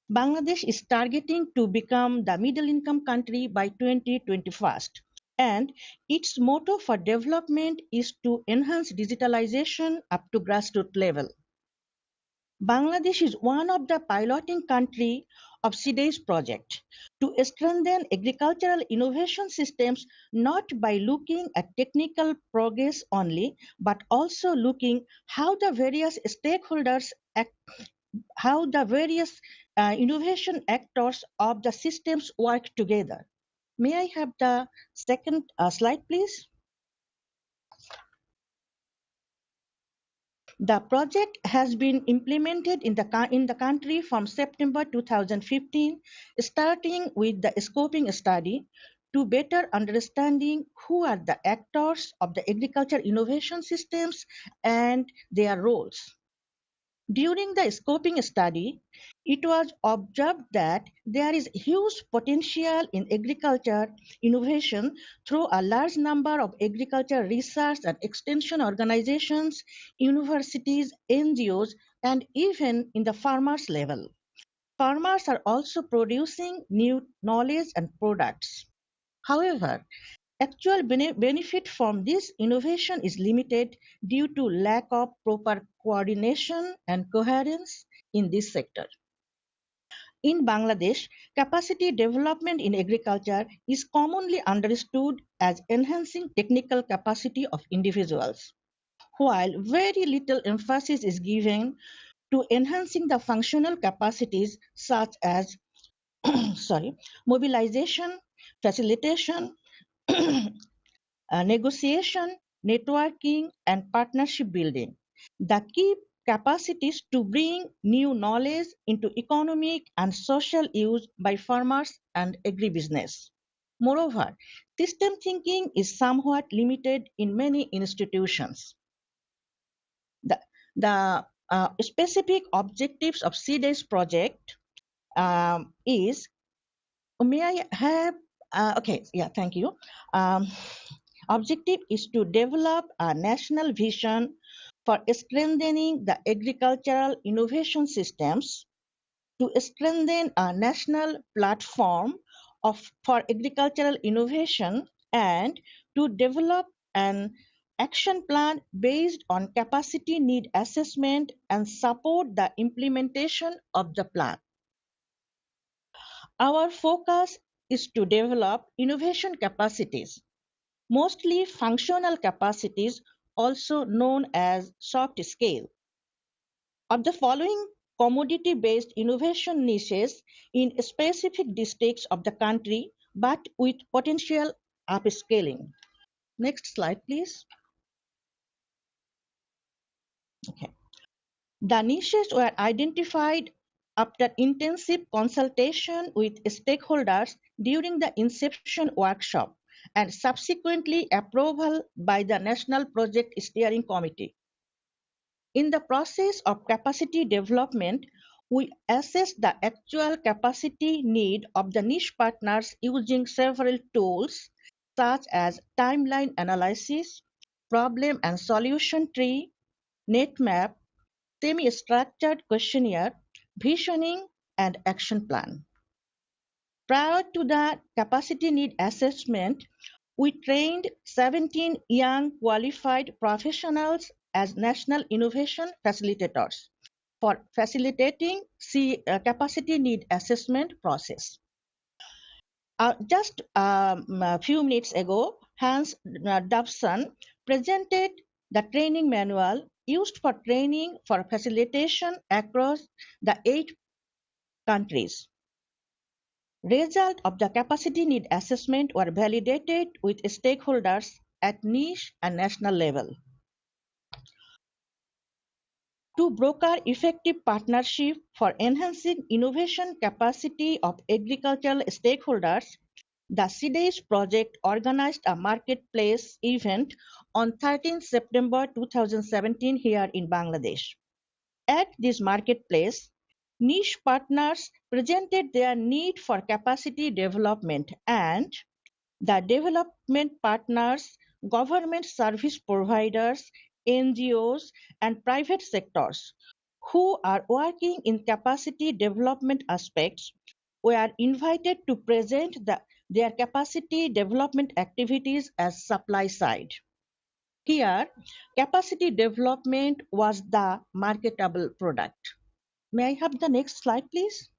Bangladesh is targeting to become the middle-income country by 2021, and its motto for development is to enhance digitalization up to grassroots level. Bangladesh is one of the piloting countries of CDACE project to strengthen agricultural innovation systems, not by looking at technical progress only, but also looking how the various stakeholders how the various innovation actors of the systems work together. May I have the second slide, please? The project has been implemented in the country from September 2015, starting with the scoping study to better understanding who are the actors of the agriculture innovation systems and their roles. During the scoping study, it was observed that there is huge potential in agriculture innovation through a large number of agriculture research and extension organizations, universities, NGOs, and even in the farmers level. Farmers are also producing new knowledge and products. However, actual benefit from this innovation is limited due to lack of proper coordination and coherence in this sector. In Bangladesh, capacity development in agriculture is commonly understood as enhancing technical capacity of individuals, while very little emphasis is given to enhancing the functional capacities such as sorry, mobilization, facilitation, negotiation, networking, and partnership building. The key capacities to bring new knowledge into economic and social use by farmers and agribusiness. Moreover, system thinking is somewhat limited in many institutions. The specific objectives of CDA's project is, may I have, okay, yeah, thank you. Objective is to develop a national vision for strengthening the agricultural innovation systems, to strengthen a national platform for agricultural innovation, and to develop an action plan based on capacity need assessment and support the implementation of the plan. Our focus is to develop innovation capacities, mostly functional capacities, also known as soft skill, of the following commodity-based innovation niches in specific districts of the country, but with potential upscaling. Next slide, please. Okay. The niches were identified after intensive consultation with stakeholders during the inception workshop and subsequently approval by the National Project Steering Committee. In the process of capacity development, we assess the actual capacity need of the niche partners using several tools such as timeline analysis, problem and solution tree, net map, semi-structured questionnaire, visioning, and action plan. Prior to the capacity need assessment, we trained 17 young qualified professionals as national innovation facilitators for facilitating capacity need assessment process. Just a few minutes ago, Hans Dobson presented the training manual used for training for facilitation across the 8 countries. Results of the capacity need assessment were validated with stakeholders at niche and national level. To broker effective partnership for enhancing innovation capacity of agricultural stakeholders, the CDA's project organized a marketplace event on 13 September 2017 here in Bangladesh. At this marketplace, niche partners presented their need for capacity development, and the development partners, government service providers, NGOs, and private sectors who are working in capacity development aspects were invited to present their capacity development activities as supply side. Here, capacity development was the marketable product. May I have the next slide, please?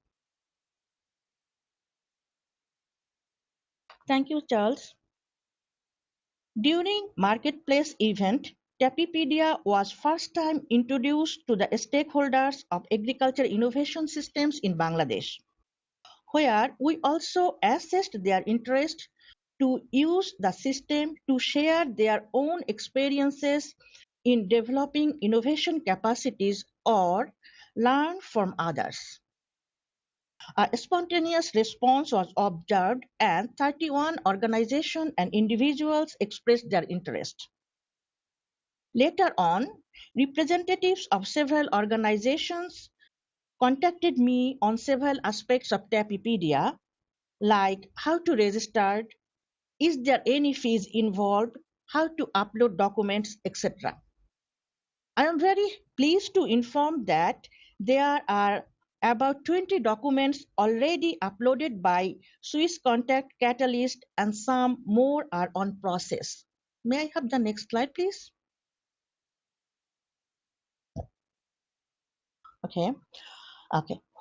Thank you, Charles. During marketplace event, TAPipedia was first time introduced to the stakeholders of agriculture innovation systems in Bangladesh, where we also assessed their interest to use the system to share their own experiences in developing innovation capacities or learn from others. A spontaneous response was observed and 31 organizations and individuals expressed their interest. Later on, representatives of several organizations contacted me on several aspects of TAPipedia, like how to register, is there any fees involved, how to upload documents, etc. I am very pleased to inform that there are about 20 documents already uploaded by Swiss Contact Catalyst, and some more are on process. May I have the next slide, please? Okay.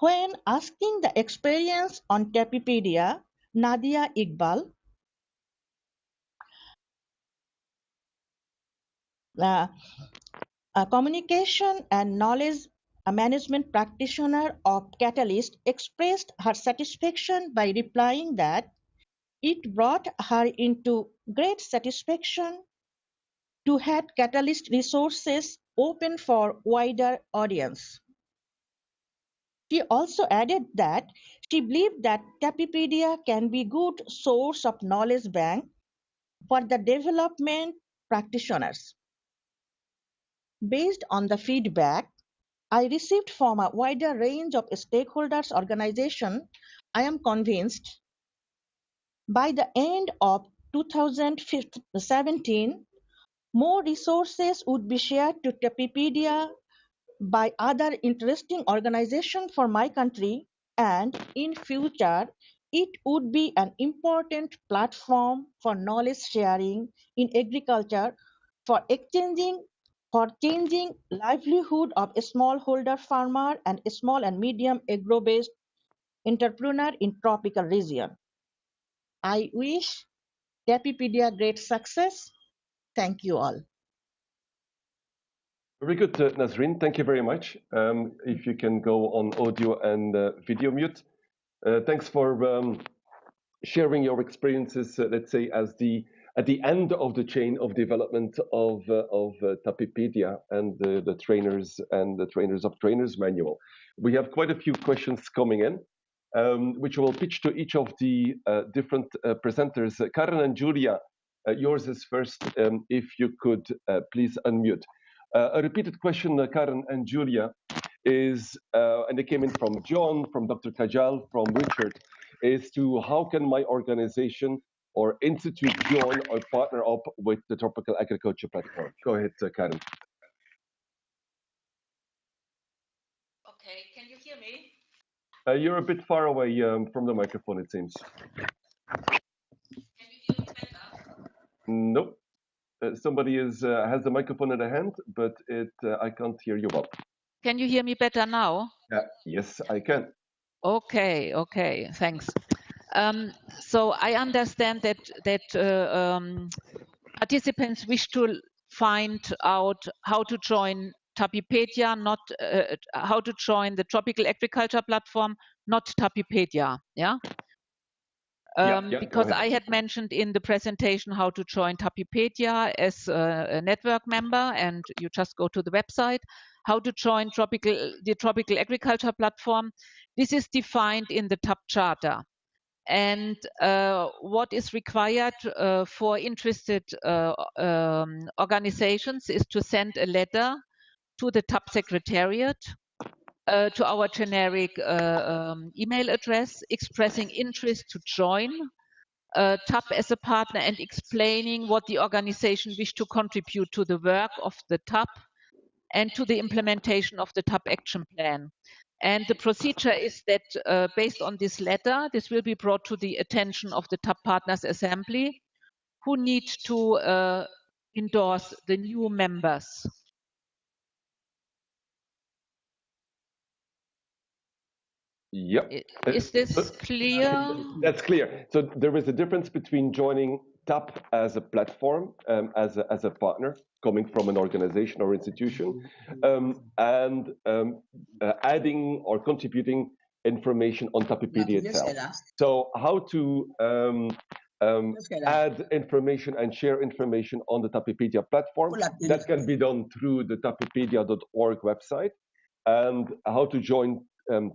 When asking the experience on TAPipedia, Nadia Iqbal, a communication and knowledge management practitioner of Catalyst, expressed her satisfaction by replying that it brought her into great satisfaction to have Catalyst resources open for wider audience. She also added that she believed that TAPipedia can be good source of knowledge bank for the development practitioners. Based on the feedback I received from a wider range of stakeholders organization, I am convinced by the end of 2017, more resources would be shared to TAPipedia by other interesting organizations for my country, and in future, it would be an important platform for knowledge sharing in agriculture for changing livelihood of a smallholder farmer and small and medium agro-based entrepreneur in tropical region. I wish TAPipedia great success. Thank you all. Very good, Nazreen. Thank you very much. If you can go on audio and video mute. Thanks for sharing your experiences, let's say, at the end of the chain of development of TAPipedia and the trainers and the trainers of trainers manual. We have quite a few questions coming in, which we'll pitch to each of the different presenters. Karen and Julia, yours is first. If you could please unmute. A repeated question, Karen and Julia, is, and they came in from John, from Dr. Kajal, from Richard, is to how can my organization or institute join or partner up with the Tropical Agriculture Platform? Go ahead, Karen. Okay, can you hear me? You're a bit far away from the microphone, it seems. Can you hear me better? Nope. Somebody has the microphone in their hand, but I can't hear you well. Can you hear me better now? Yes, I can. Okay, thanks. So I understand that participants wish to find out how to join TAPipedia, not how to join the Tropical Agriculture Platform, not TAPipedia. Yeah. Because I had mentioned in the presentation how to join TAPipedia as a network member, and you just go to the website. How to join the Tropical Agriculture Platform. This is defined in the TAP Charter. And what is required for interested organizations is to send a letter to the TAP Secretariat, to our generic email address, expressing interest to join TAP as a partner and explaining what the organization wishes to contribute to the work of the TAP and to the implementation of the TAP action plan. And the procedure is that based on this letter, this will be brought to the attention of the TAP Partners Assembly, who need to endorse the new members. Yep. Is this clear? That's clear. So there is a difference between joining TAP as a platform, as a partner, coming from an organization or institution, and adding or contributing information on TAPipedia itself. So how to add information and share information on the TAPipedia platform, that can be done through the tapipedia.org website, and how to join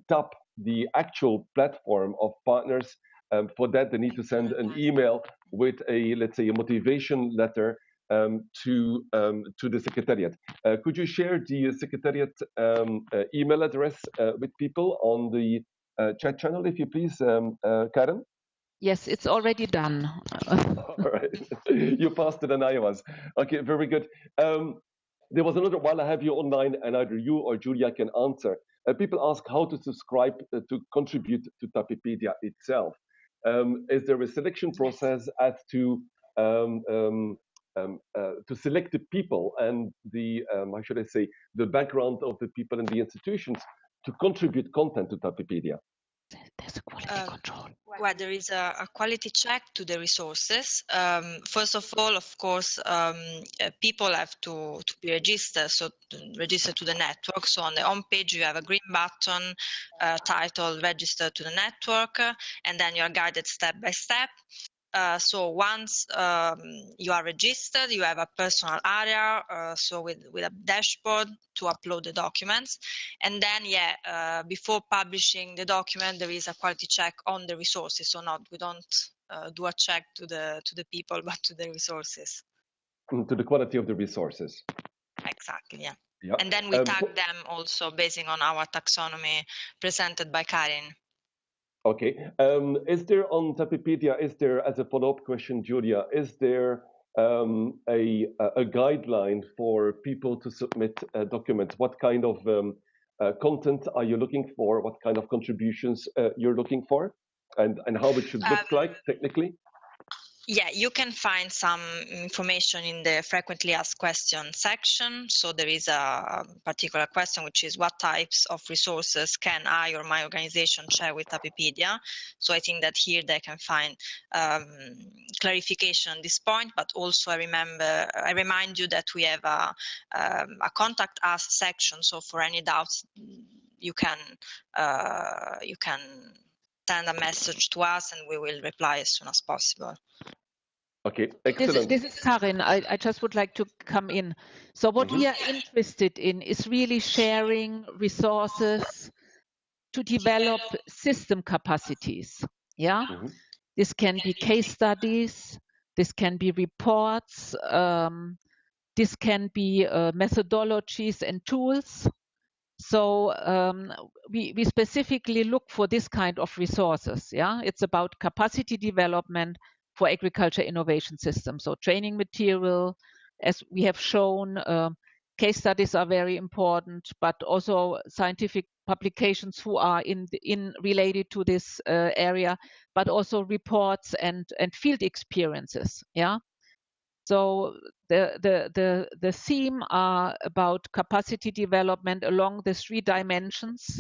TAP, the actual platform of partners. For that, they need to send an email with a, let's say, a motivation letter to the Secretariat. Could you share the Secretariat email address with people on the chat channel, if you please, Karen? Yes, it's already done. All right. You faster than I was. Okay, very good. There was another, while I have you online, and either you or Julia can answer. People ask how to subscribe to contribute to TAPipedia itself. Is there a selection process as to select the people and the, how should I say, the background of the people in the institutions to contribute content to TAPipedia? There's a quality control. Well, there is a quality check to the resources. First of all, of course, people have to be registered, so register to the network. So on the home page, you have a green button titled "Register to the Network," and then you are guided step by step. So once you are registered, you have a personal area, so with a dashboard to upload the documents. And then, before publishing the document, there is a quality check on the resources. So we don't do a check to the people, but to the resources. To the quality of the resources. Exactly, yeah. Yeah. And then we tag them also based on our taxonomy presented by Karin. Okay. Is there on TAPipedia, as a follow-up question, Julia, is there a guideline for people to submit documents? What kind of content are you looking for? What kind of contributions you're looking for? And how it should look like technically? Yeah, you can find some information in the frequently asked questions section. So there is a particular question, which is what types of resources can I or my organization share with TAPipedia? So I think that here they can find clarification on this point, but also I remind you that we have a contact us section. So for any doubts, you can send a message to us and we will reply as soon as possible. Okay, excellent. This is Karin. I just would like to come in. So what we are interested in is really sharing resources to develop system capacities. Yeah, this can be case studies, this can be reports, this can be methodologies and tools. So we specifically look for this kind of resources. Yeah, it's about capacity development for agriculture innovation systems. So training material, as we have shown, case studies are very important, but also scientific publications who are related to this area, but also reports and field experiences. Yeah. So the theme are about capacity development along the 3 dimensions: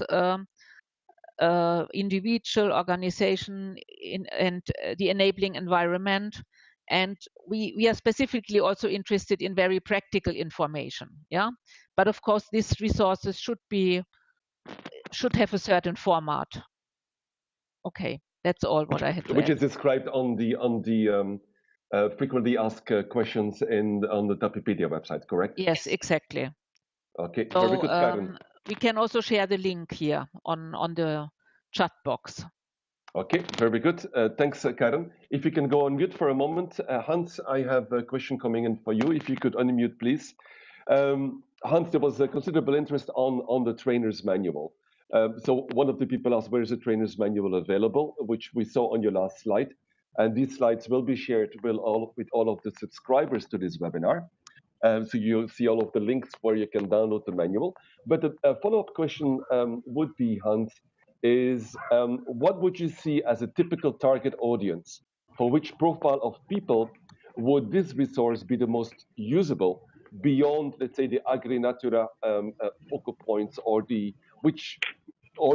individual, organization, and the enabling environment. And we are specifically also interested in very practical information. Yeah, but of course these resources should have a certain format. Okay, that's all what I had to Which add. is described on the frequently asked questions on the TAPipedia website, correct? Yes, exactly. Okay, So, very good, Karin. we can also share the link here on the chat box. Okay, very good. Thanks, Karin. If you can go on mute for a moment. Hans, I have a question coming in for you. If you could unmute, please. Hans, there was a considerable interest on the trainer's manual. So one of the people asked, where is the trainer's manual available, which we saw on your last slide. And these slides will be shared with all of the subscribers to this webinar. So you'll see all of the links where you can download the manual. But a follow-up question would be, Hans, is what would you see as a typical target audience? For which profile of people would this resource be the most usable beyond, let's say, the agri-natura focal points or the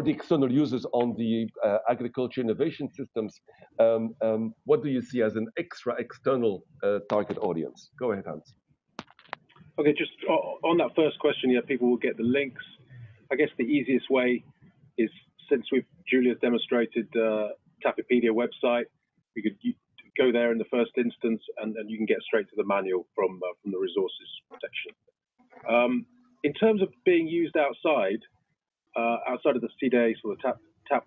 external users on the agriculture innovation systems? What do you see as an external target audience? Go ahead, Hans. Okay, just on that first question, yeah, people will get the links. I guess the easiest way is, since Julia's demonstrated TAPipedia website, we could go there in the first instance, and you can get straight to the manual from the resources section. In terms of being used outside of the CDACE or the TAP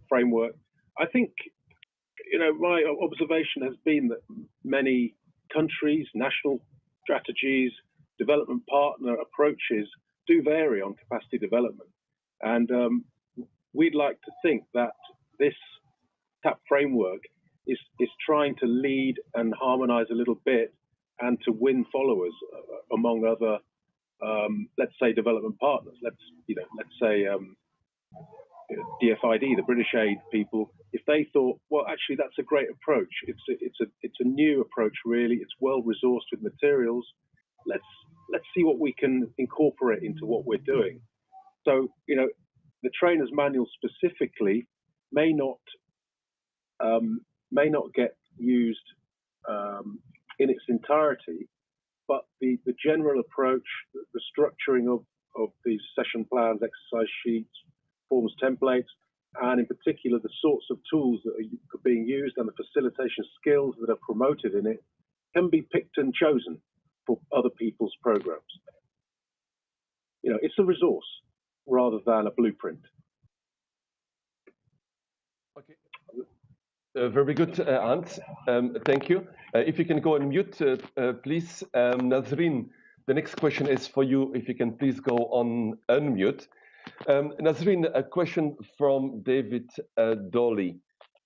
framework, I think, my observation has been that many countries, national strategies, development partner approaches do vary on capacity development. And we'd like to think that this TAP framework is trying to lead and harmonize a little bit and to win followers among other, let's say, development partners. Let's say DFID, the British aid people, if they thought, well, actually, that's a great approach. It's a new approach, really. It's well resourced with materials. Let's see what we can incorporate into what we're doing. So, the trainer's manual specifically may not get used in its entirety, but the general approach, the structuring of these session plans, exercise sheets, forms, templates, and in particular the sorts of tools that are being used and the facilitation skills that are promoted in it can be picked and chosen for other people's programs. You know, it's a resource rather than a blueprint. Okay. Very good, Hans. Thank you. If you can go on mute, please. Nazreen, the next question is for you. If you can please go on unmute. Nazreen, a question from David Dolly.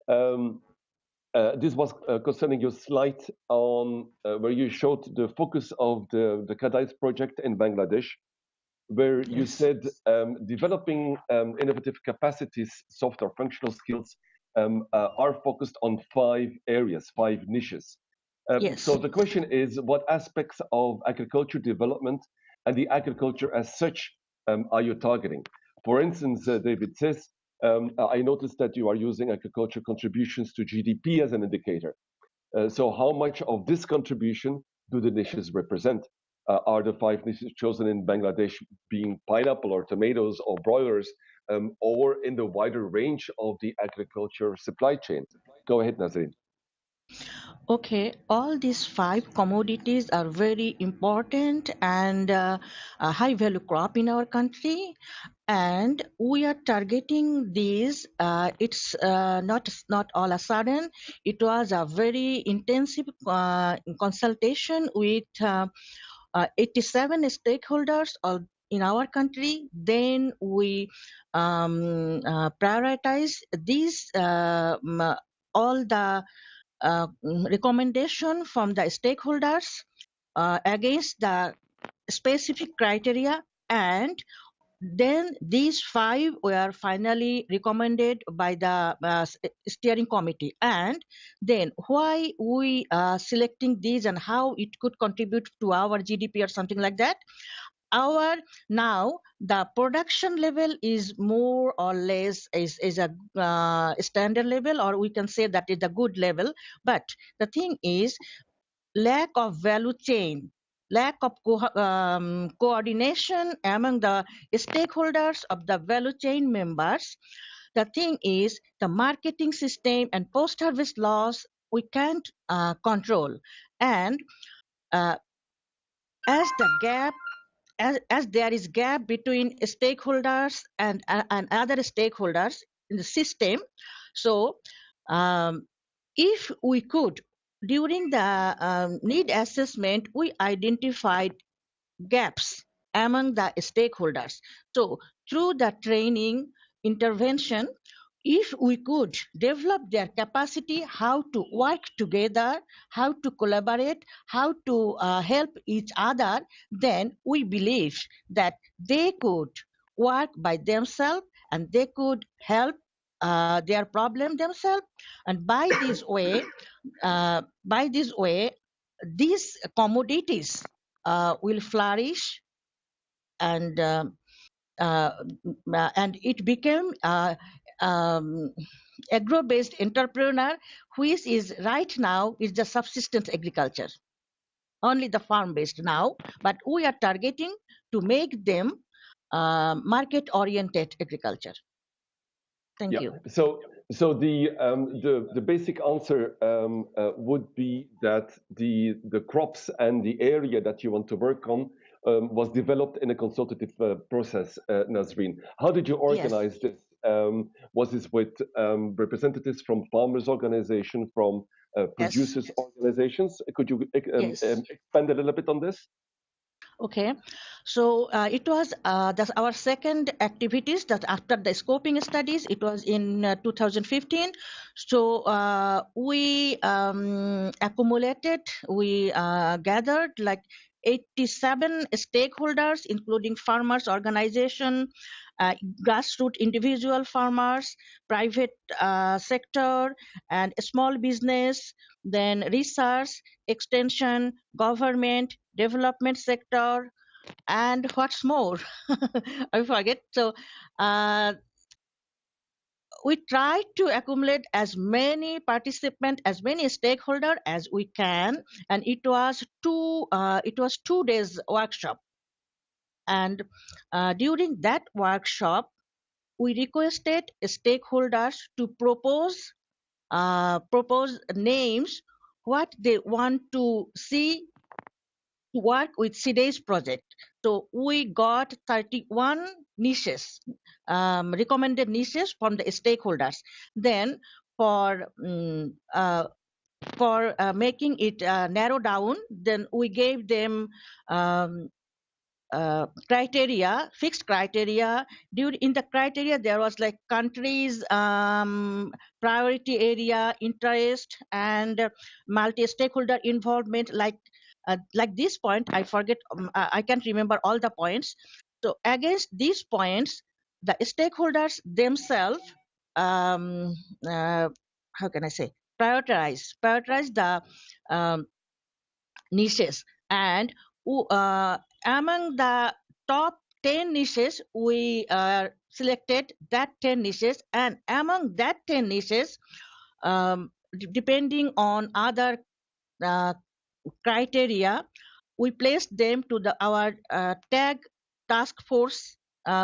This was concerning your slide on where you showed the focus of the Kadais project in Bangladesh, where you said developing innovative capacities, soft or functional skills are focused on 5 areas, 5 niches. So the question is, what aspects of agriculture development and the agriculture as such are you targeting? For instance, David says, I noticed that you are using agriculture contributions to GDP as an indicator. So how much of this contribution do the niches represent? Are the 5 niches chosen in Bangladesh being pineapple or tomatoes or broilers, or in the wider range of the agriculture supply chain? Go ahead, Nazreen. Okay, all these 5 commodities are very important and a high value crop in our country, and we are targeting these. It's not all of a sudden. It was a very intensive consultation with 87 stakeholders in our country. Then we prioritize these all the recommendation from the stakeholders against the specific criteria, and then these 5 were finally recommended by the steering committee. And then why we are selecting these and how it could contribute to our GDP or something like that. Our now the production level is more or less is a standard level, or we can say that is a good level. But the thing is, lack of value chain, lack of coordination among the stakeholders of the value chain members. The thing is, the marketing system and post-harvest loss we can't control, and as the gap as there is gap between stakeholders and other stakeholders in the system. So if we could, during the need assessment, we identified gaps among the stakeholders. So through the training intervention, if we could develop their capacity how to work together, how to collaborate, how to help each other, then we believe that they could work by themselves and they could help their problem themselves. And by this way, these commodities will flourish, and it became agro-based entrepreneur, which is right now is the subsistence agriculture, only the farm-based now, but we are targeting to make them market-oriented agriculture. Thank you. So the basic answer would be that the crops and the area that you want to work on was developed in a consultative process, Nazreen. How did you organize this? Was this with representatives from farmers' organization, from producers' organizations? Could you expand a little bit on this? Okay, so it was our second activities that after the scoping studies. It was in 2015. So we accumulated, we gathered like 87 stakeholders, including farmers' organization, grassroots individual farmers, private sector, and small business, then research, extension, government, development sector, And what's more, I forget. So we try to accumulate as many participants, as many stakeholders as we can, and it was 2 days workshop. And during that workshop, we requested stakeholders to propose names what they want to see to work with CDA's project. So we got 31 niches, recommended niches from the stakeholders. Then for making it narrow down, then we gave them criteria, fixed criteria. In the criteria, there was like countries, priority area, interest, and multi-stakeholder involvement. Like this point, I forget, I can't remember all the points. So against these points, the stakeholders themselves, how can I say, prioritize the niches. And among the top 10 niches, we selected that 10 niches, and among that 10 niches, depending on other criteria, we placed them to our tag task force.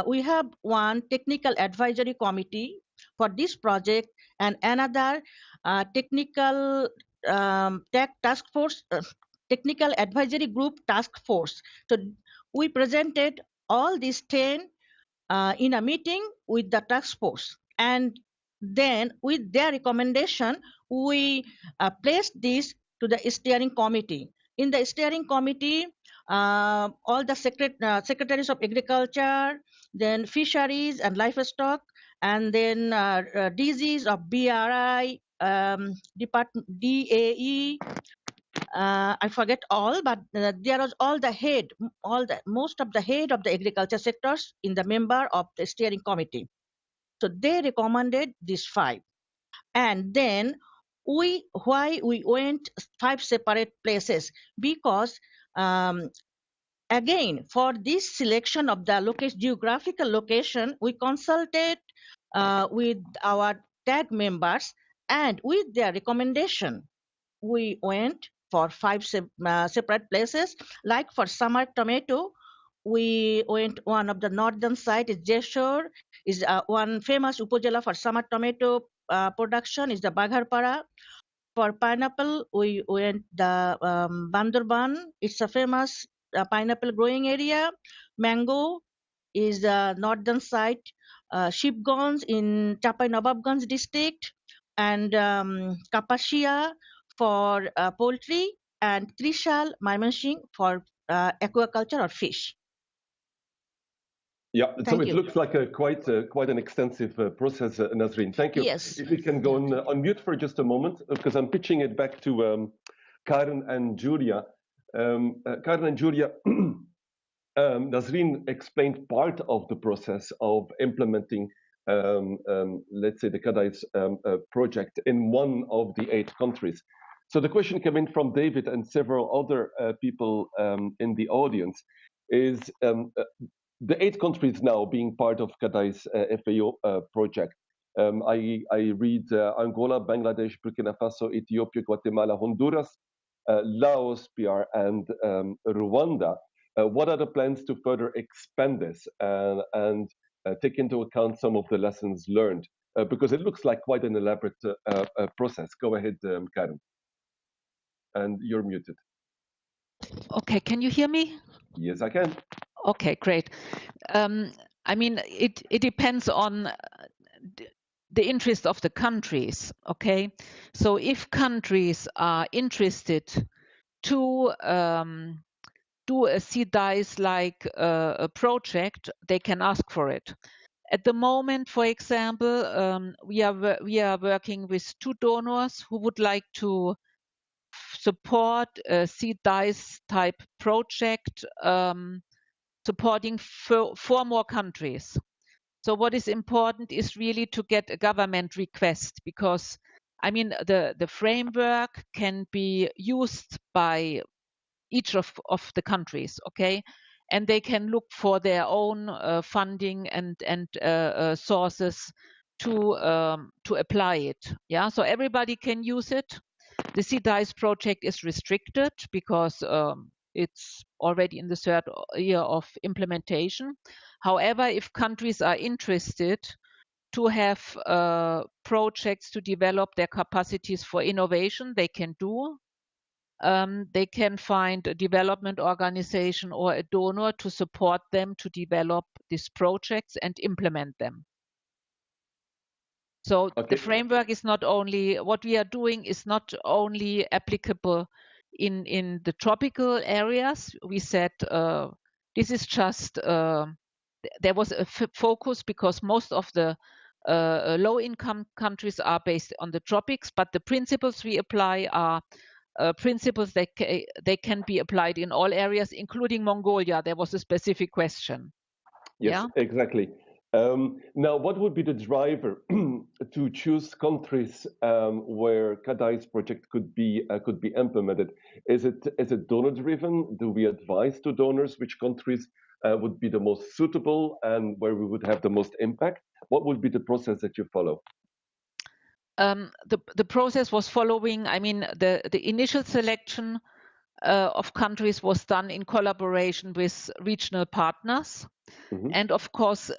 We have one technical advisory committee for this project, and another technical tag task force, technical advisory group task force. So we presented all these 10 in a meeting with the task force, and then with their recommendation, we placed this to the steering committee. In the steering committee, all the secretaries of agriculture, then fisheries and livestock, and then DGs of BRI, department DAE, I forget all, but there was most of the head of the agriculture sectors in the member of the steering committee. So they recommended these 5. And then why we went 5 separate places? Because again, for this selection of the geographical location, we consulted with our tag members, and with their recommendation, we went for 5 separate places. Like for summer tomato, we went one of the northern side is GFAR, is one famous upojela for summer tomato production is the Bagharpara. For pineapple, we went the Bandarban. It's a famous pineapple growing area. Mango is the northern side. Shipgons in Chapai Nawabganj district, and Kapashia for poultry, and Trishal, Mymensingh for aquaculture or fish. Yeah, so Thank it you. looks like quite an extensive process, Nazreen. Thank you. Yes. If we can go on mute for just a moment, because I'm pitching it back to Karen and Julia. Karen and Julia, Nazreen explained part of the process of implementing, let's say, the CADICE project in one of the 8 countries. So the question came in from David and several other people in the audience is, the 8 countries now being part of CADICE FAO project. I read Angola, Bangladesh, Burkina Faso, Ethiopia, Guatemala, Honduras, Laos, PR, and Rwanda. What are the plans to further expand this and take into account some of the lessons learned? Because it looks like quite an elaborate process. Go ahead, Karen. And you're muted. Okay, can you hear me? Yes, I can. Okay, great. I mean, it depends on the interest of the countries, okay? So if countries are interested to do a CDICE like a project, they can ask for it. At the moment, for example, we are working with 2 donors who would like to support a CDICE type project, supporting 4 more countries. So what is important is really to get a government request, because I mean the framework can be used by each of the countries, okay? and they can look for their own funding and sources to apply it. Yeah, so everybody can use it. The CDICE project is restricted because it's already in the third year of implementation. However, if countries are interested to have projects to develop their capacities for innovation, they can do. They can find a development organization or a donor to support them to develop these projects and implement them. So the framework is not only, what we are doing is not only applicable in the tropical areas. We said this is just, there was a focus because most of the low-income countries are based on the tropics, but the principles we apply are principles that they can be applied in all areas, including Mongolia. There was a specific question. Yes, yeah? Exactly. Now, what would be the driver to choose countries where CADICE project could be implemented? Is it donor driven? Do we advise to donors which countries would be the most suitable and where we would have the most impact? What would be the process that you follow? The process was following. I mean, the initial selection of countries was done in collaboration with regional partners. And of course,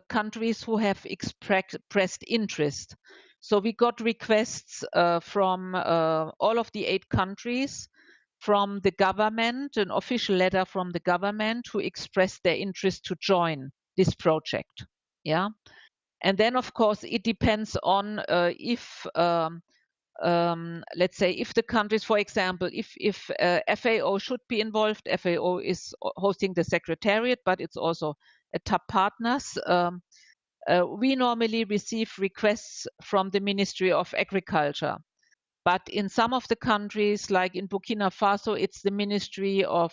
countries who have expressed interest. So we got requests from all of the 8 countries, from the government, an official letter from the government who expressed their interest to join this project. Yeah. And then, of course, it depends on if let's say if the countries, for example, if FAO should be involved. FAO is hosting the secretariat, but it's also a TAP partners. We normally receive requests from the Ministry of Agriculture, but in some of the countries, like in Burkina Faso, it's the Ministry of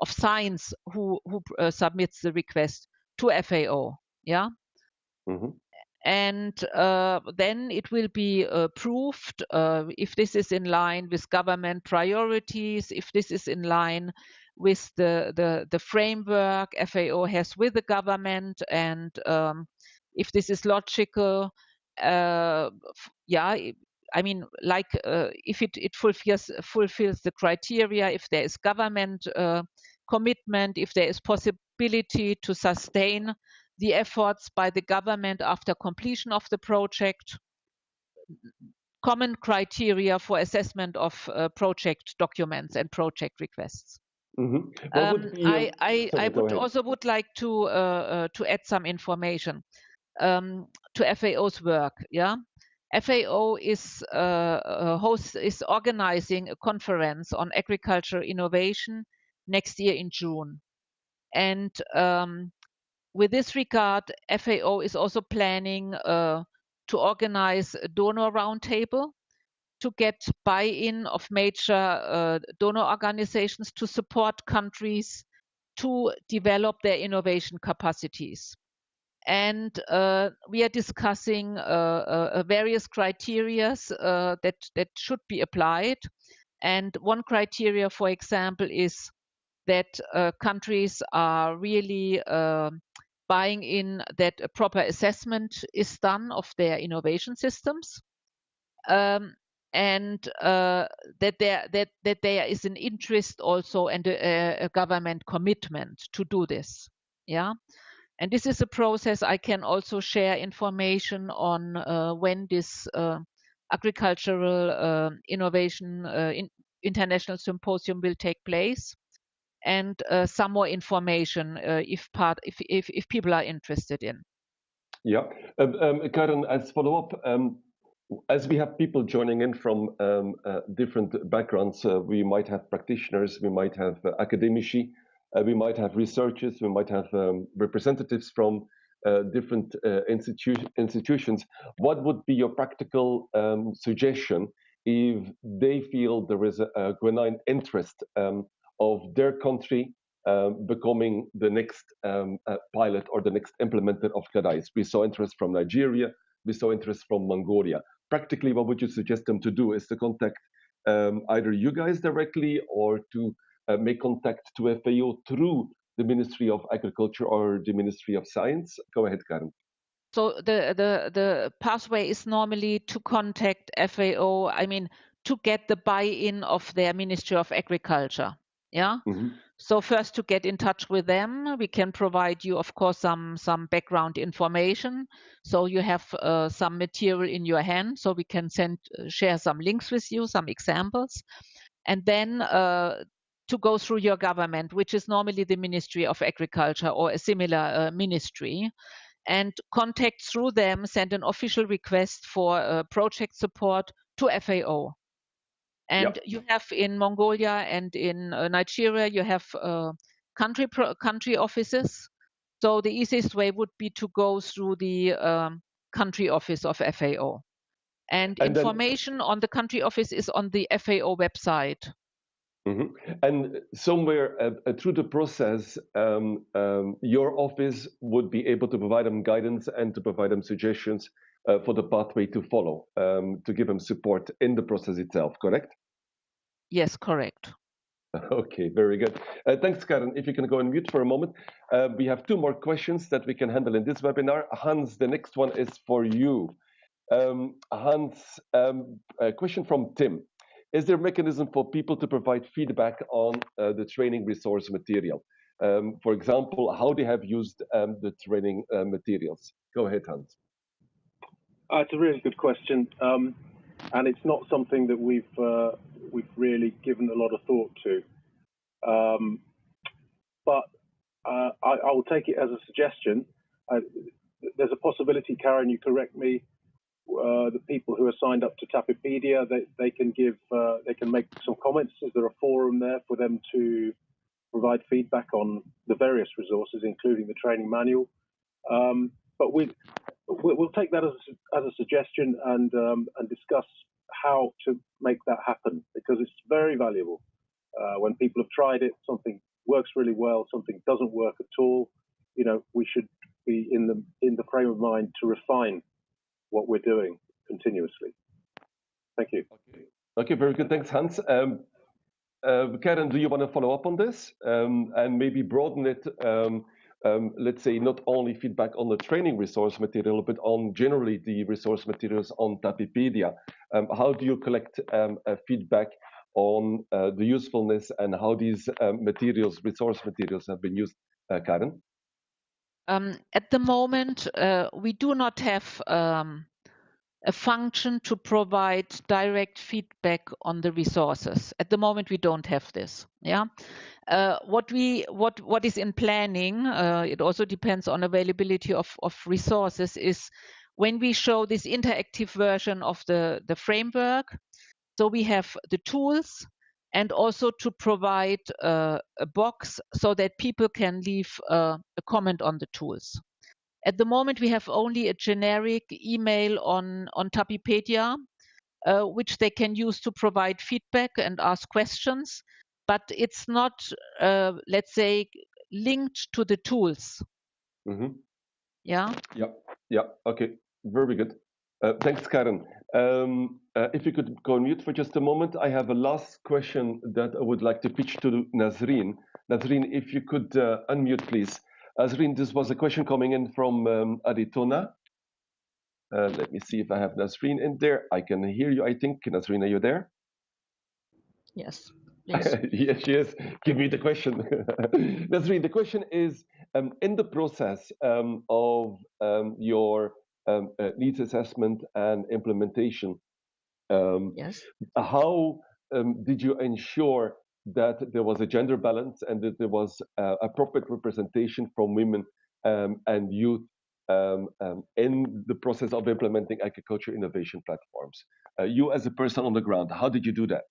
Science who submits the request to FAO. Yeah. And then it will be approved if this is in line with government priorities, if this is in line with the framework FAO has with the government, and if this is logical. Yeah, I mean, like if it fulfills the criteria, if there is government commitment, if there is possibility to sustain the efforts by the government after completion of the project, common criteria for assessment of project documents and project requests. I would also like to add some information to FAO's work. Yeah, FAO is organizing a conference on agriculture innovation next year in June, and with this regard, FAO is also planning to organize a donor roundtable to get buy-in of major donor organizations to support countries to develop their innovation capacities. And we are discussing various criteria that should be applied. And one criteria, for example, is that countries are really buying in that a proper assessment is done of their innovation systems, and that there is an interest also and a government commitment to do this. Yeah, and this is a process. I can also share information on when this agricultural innovation international symposium will take place, and some more information if people are interested in. Yeah, Karen, as follow-up, as we have people joining in from different backgrounds, we might have practitioners, we might have academici, we might have researchers, we might have representatives from different institutions. What would be your practical suggestion if they feel there is a genuine interest of their country becoming the next pilot or the next implementer of CADICE? We saw interest from Nigeria, we saw interest from Mongolia. Practically, what would you suggest them to do? Is to contact either you guys directly or to make contact to FAO through the Ministry of Agriculture or the Ministry of Science? Go ahead, Karen. So the pathway is normally to contact FAO, I mean, to get the buy-in of their Ministry of Agriculture. Yeah. Mm-hmm. So first to get in touch with them, we can provide you, of course, some background information. So you have some material in your hand, so we can share some links with you, some examples. And then to go through your government, which is normally the Ministry of Agriculture or a similar ministry, and contact through them, send an official request for project support to FAO. And you have in Mongolia and in Nigeria, you have country offices. So the easiest way would be to go through the country office of FAO. And information on the country office is on the FAO website. Mm-hmm. And somewhere through the process, your office would be able to provide them guidance and to provide them suggestions for the pathway to follow, to give them support in the process itself, correct? Yes, correct. Okay, very good. Thanks, Karen. If you can go on mute for a moment. We have 2 more questions that we can handle in this webinar. Hans, the next one is for you. Hans, a question from Tim. Is there a mechanism for people to provide feedback on the training resource material? For example, how they have used the training materials? Go ahead, Hans. It's a really good question, and it's not something that we've really given a lot of thought to. But I will take it as a suggestion. There's a possibility, Karen, you correct me. The people who are signed up to TAPipedia, they can make some comments. Is there a forum there for them to provide feedback on the various resources, including the training manual? But we'll take that as a suggestion and discuss how to make that happen, because it's very valuable. When people have tried it, something works really well, something doesn't work at all. You know, we should be in the frame of mind to refine what we're doing continuously. Thank you. Okay, very good. Thanks, Hans. Karen, do you want to follow up on this and maybe broaden it? Let's say not only feedback on the training resource material, but on generally the resource materials on TAPipedia. How do you collect feedback on the usefulness and how these resource materials have been used, Karen? At the moment, we do not have a function to provide direct feedback on the resources. At the moment, we don't have this. Yeah. What is in planning, it also depends on availability of resources, is when we show this interactive version of the framework. So we have the tools and also to provide a box so that people can leave a comment on the tools. At the moment, we have only a generic email on TAPipedia, which they can use to provide feedback and ask questions, but it's not, let's say, linked to the tools. Mm-hmm. Yeah? Yeah, okay, very good. Thanks, Karen. If you could go on mute for just a moment, I have a last question that I would like to pitch to Nazreen. Nazreen, if you could unmute, please. Nazreen, this was a question coming in from Aritona. Let me see if I have Nazreen in there. I can hear you, I think. Nazreen, are you there? Yes, please. Yes, she is. Give me the question. Nazreen, the question is, in the process of your needs assessment and implementation, Yes. how did you ensure that there was a gender balance and that there was appropriate representation from women and youth in the process of implementing agriculture innovation platforms? You as a person on the ground, how did you do that?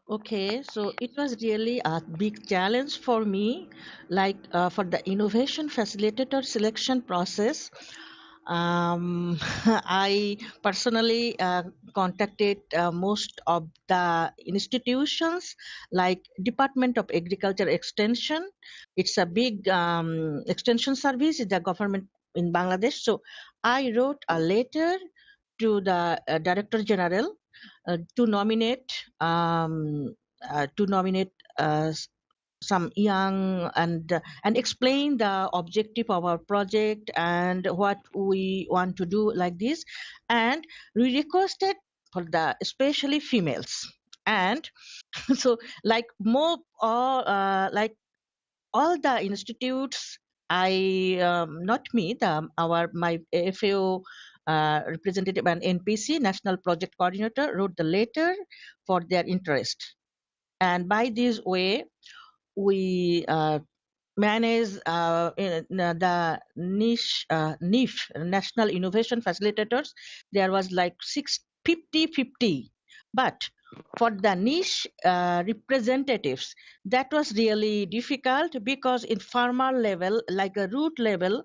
Okay, so it was really a big challenge for me, like for the innovation facilitator selection process. I personally contacted most of the institutions like Department of Agriculture Extension. It's a big extension service in the government in Bangladesh. So I wrote a letter to the Director General to nominate to nominate some young and explain the objective of our project and what we want to do like this. And we requested for the especially females. And so like more like all the institutes, I not me, my FAO representative and NPC, National Project Coordinator, wrote the letter for their interest. And by this way, we manage the niche National Innovation Facilitators. There was like 50-50. But for the niche representatives, that was really difficult because in farmer level, like a root level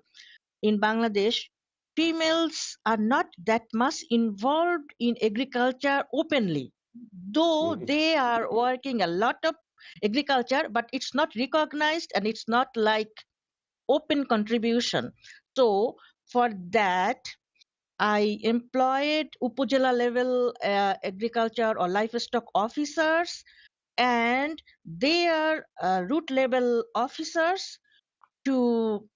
in Bangladesh, females are not that much involved in agriculture openly, though they are working a lot of agriculture, but it's not recognized and it's not like open contribution. So for that, I employed Upazila level agriculture or livestock officers and their root level officers to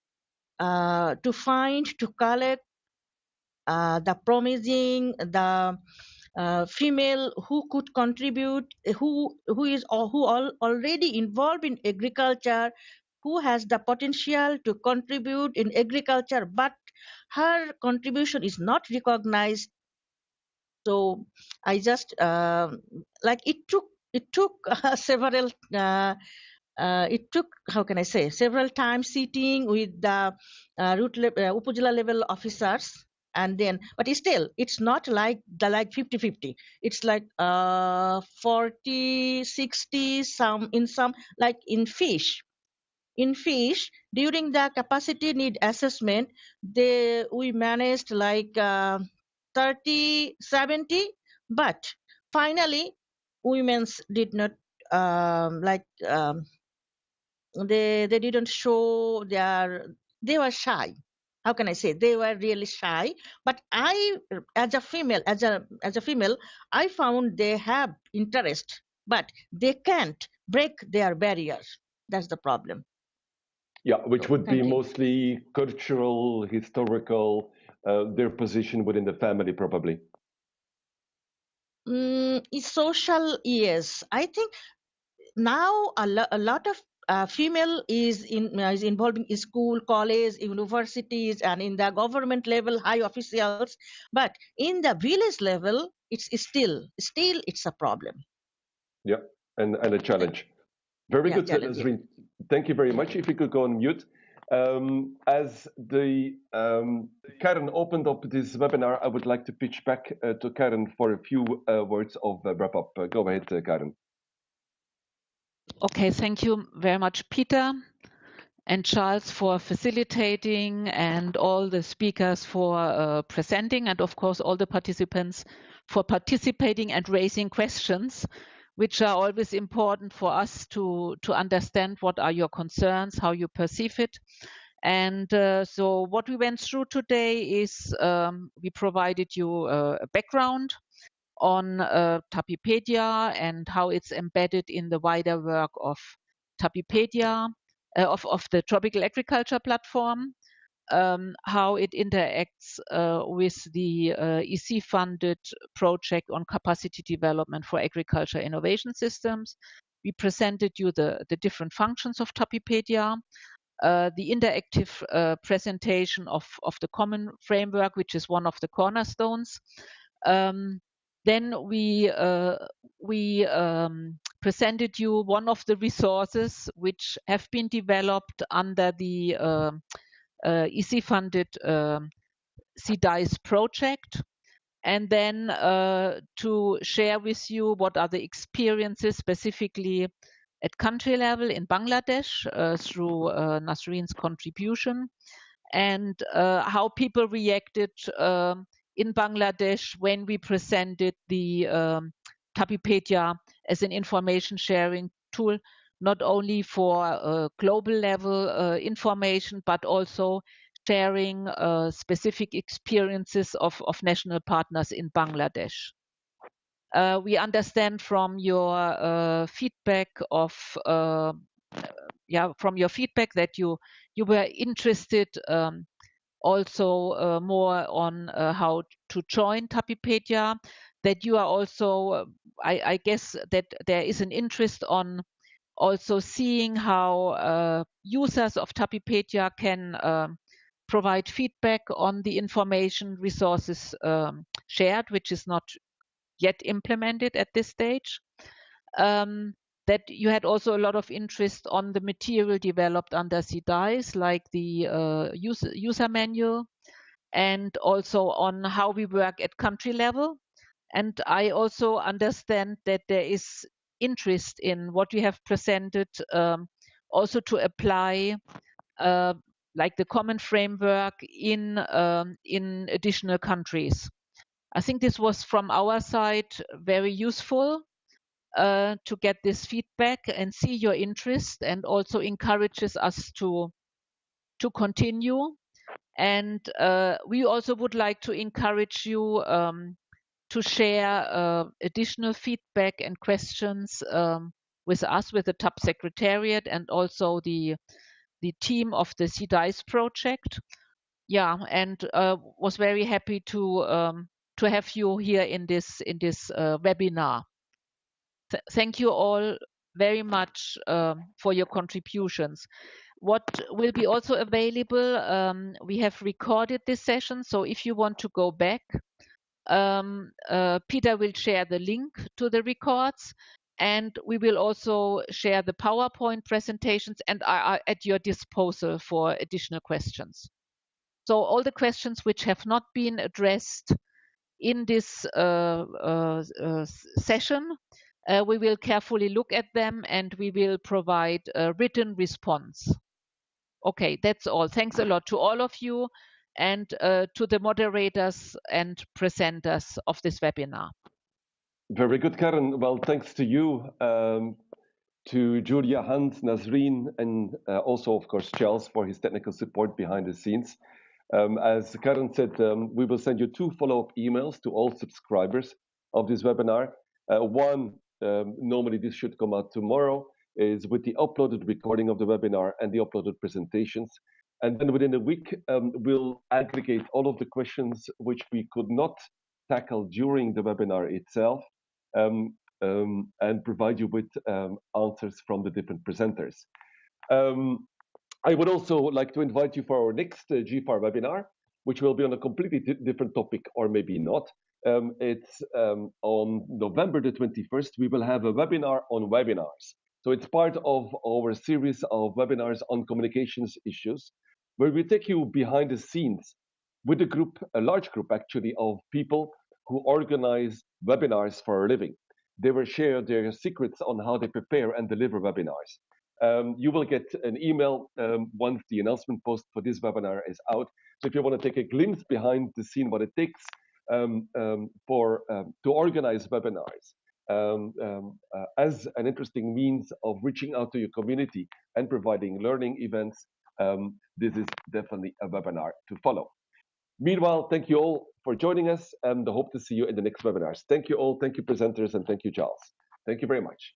find, to collect the promising, the female who could contribute, who already involved in agriculture, who has the potential to contribute in agriculture, but her contribution is not recognized. So I just like it took several it took, how can I say, several times sitting with the Upazila level officers, and then, but still it's not like the 50-50. It's like 40-60, some in some, like in fish during the capacity need assessment, we managed like 30-70, but finally women's did not they didn't show they were shy. How can I say, they were really shy. But I, as a female, I found they have interest, but they can't break their barriers. That's the problem. Yeah, which would be Thank you. mostly cultural, historical, their position within the family, probably. Social, yes. I think now a lot of female is involved in school, college, universities, and in the government level, high officials. But in the village level, it's still it's a problem. Yeah, and a challenge. Very good, Nazreen. Thank you very much. If you could go on mute. As the Karen opened up this webinar, I would like to pitch back to Karen for a few words of wrap up. Go ahead, Karen. Okay, thank you very much, Peter and Charles, for facilitating, and all the speakers for presenting, and of course all the participants for participating and raising questions, which are always important for us to understand what are your concerns, how you perceive it. And so what we went through today is we provided you a background on TAPipedia and how it's embedded in the wider work of TAPipedia, of the Tropical Agriculture Platform, how it interacts with the EC-funded project on capacity development for agriculture innovation systems. We presented you the different functions of TAPipedia, the interactive presentation of the common framework, which is one of the cornerstones. Then we presented you one of the resources which have been developed under the EC-funded CDICE project, and then to share with you what are the experiences specifically at country level in Bangladesh through Nazreen's contribution, and how people reacted in Bangladesh when we presented the TAPipedia as an information sharing tool, not only for global level information, but also sharing specific experiences of national partners in Bangladesh. We understand from your feedback that you were interested also more on how to join TAPipedia, that you are also, I guess that there is an interest on also seeing how users of TAPipedia can provide feedback on the information resources shared, which is not yet implemented at this stage. That you had also a lot of interest on the material developed under CDICE, like the user manual, and also on how we work at country level. And I also understand that there is interest in what you have presented, also to apply like the common framework in additional countries. I think this was from our side very useful to get this feedback and see your interest, and also encourages us to continue. And we also would like to encourage you to share additional feedback and questions with us, with the TAP Secretariat, and also the team of the CDICE project. Yeah, and was very happy to have you here in this webinar. Thank you all very much for your contributions. What will be also available, we have recorded this session, so if you want to go back, Peter will share the link to the records, and we will also share the PowerPoint presentations, and are at your disposal for additional questions. So all the questions which have not been addressed in this session, we will carefully look at them, and we will provide a written response. Okay, that's all. Thanks a lot to all of you, and to the moderators and presenters of this webinar. Very good, Karen. Well, thanks to you, to Julia, Hans, Nazreen, and also, of course, Charles for his technical support behind the scenes. As Karen said, we will send you 2 follow-up emails to all subscribers of this webinar. One, normally this should come out tomorrow, is with the uploaded recording of the webinar and the uploaded presentations. And then within a week, we'll aggregate all of the questions which we could not tackle during the webinar itself, and provide you with answers from the different presenters. I would also like to invite you for our next GFAR webinar, which will be on a completely different topic, or maybe not. It's on November the 21st. We will have a webinar on webinars. So it's part of our series of webinars on communications issues, where we take you behind the scenes with a group, a large group actually, of people who organize webinars for a living. They will share their secrets on how they prepare and deliver webinars. You will get an email once the announcement post for this webinar is out. So if you want to take a glimpse behind the scene, what it takes to organize webinars as an interesting means of reaching out to your community and providing learning events, this is definitely a webinar to follow. Meanwhile, thank you all for joining us, and I hope to see you in the next webinars. Thank you all. Thank you, presenters, and thank you, Charles. Thank you very much.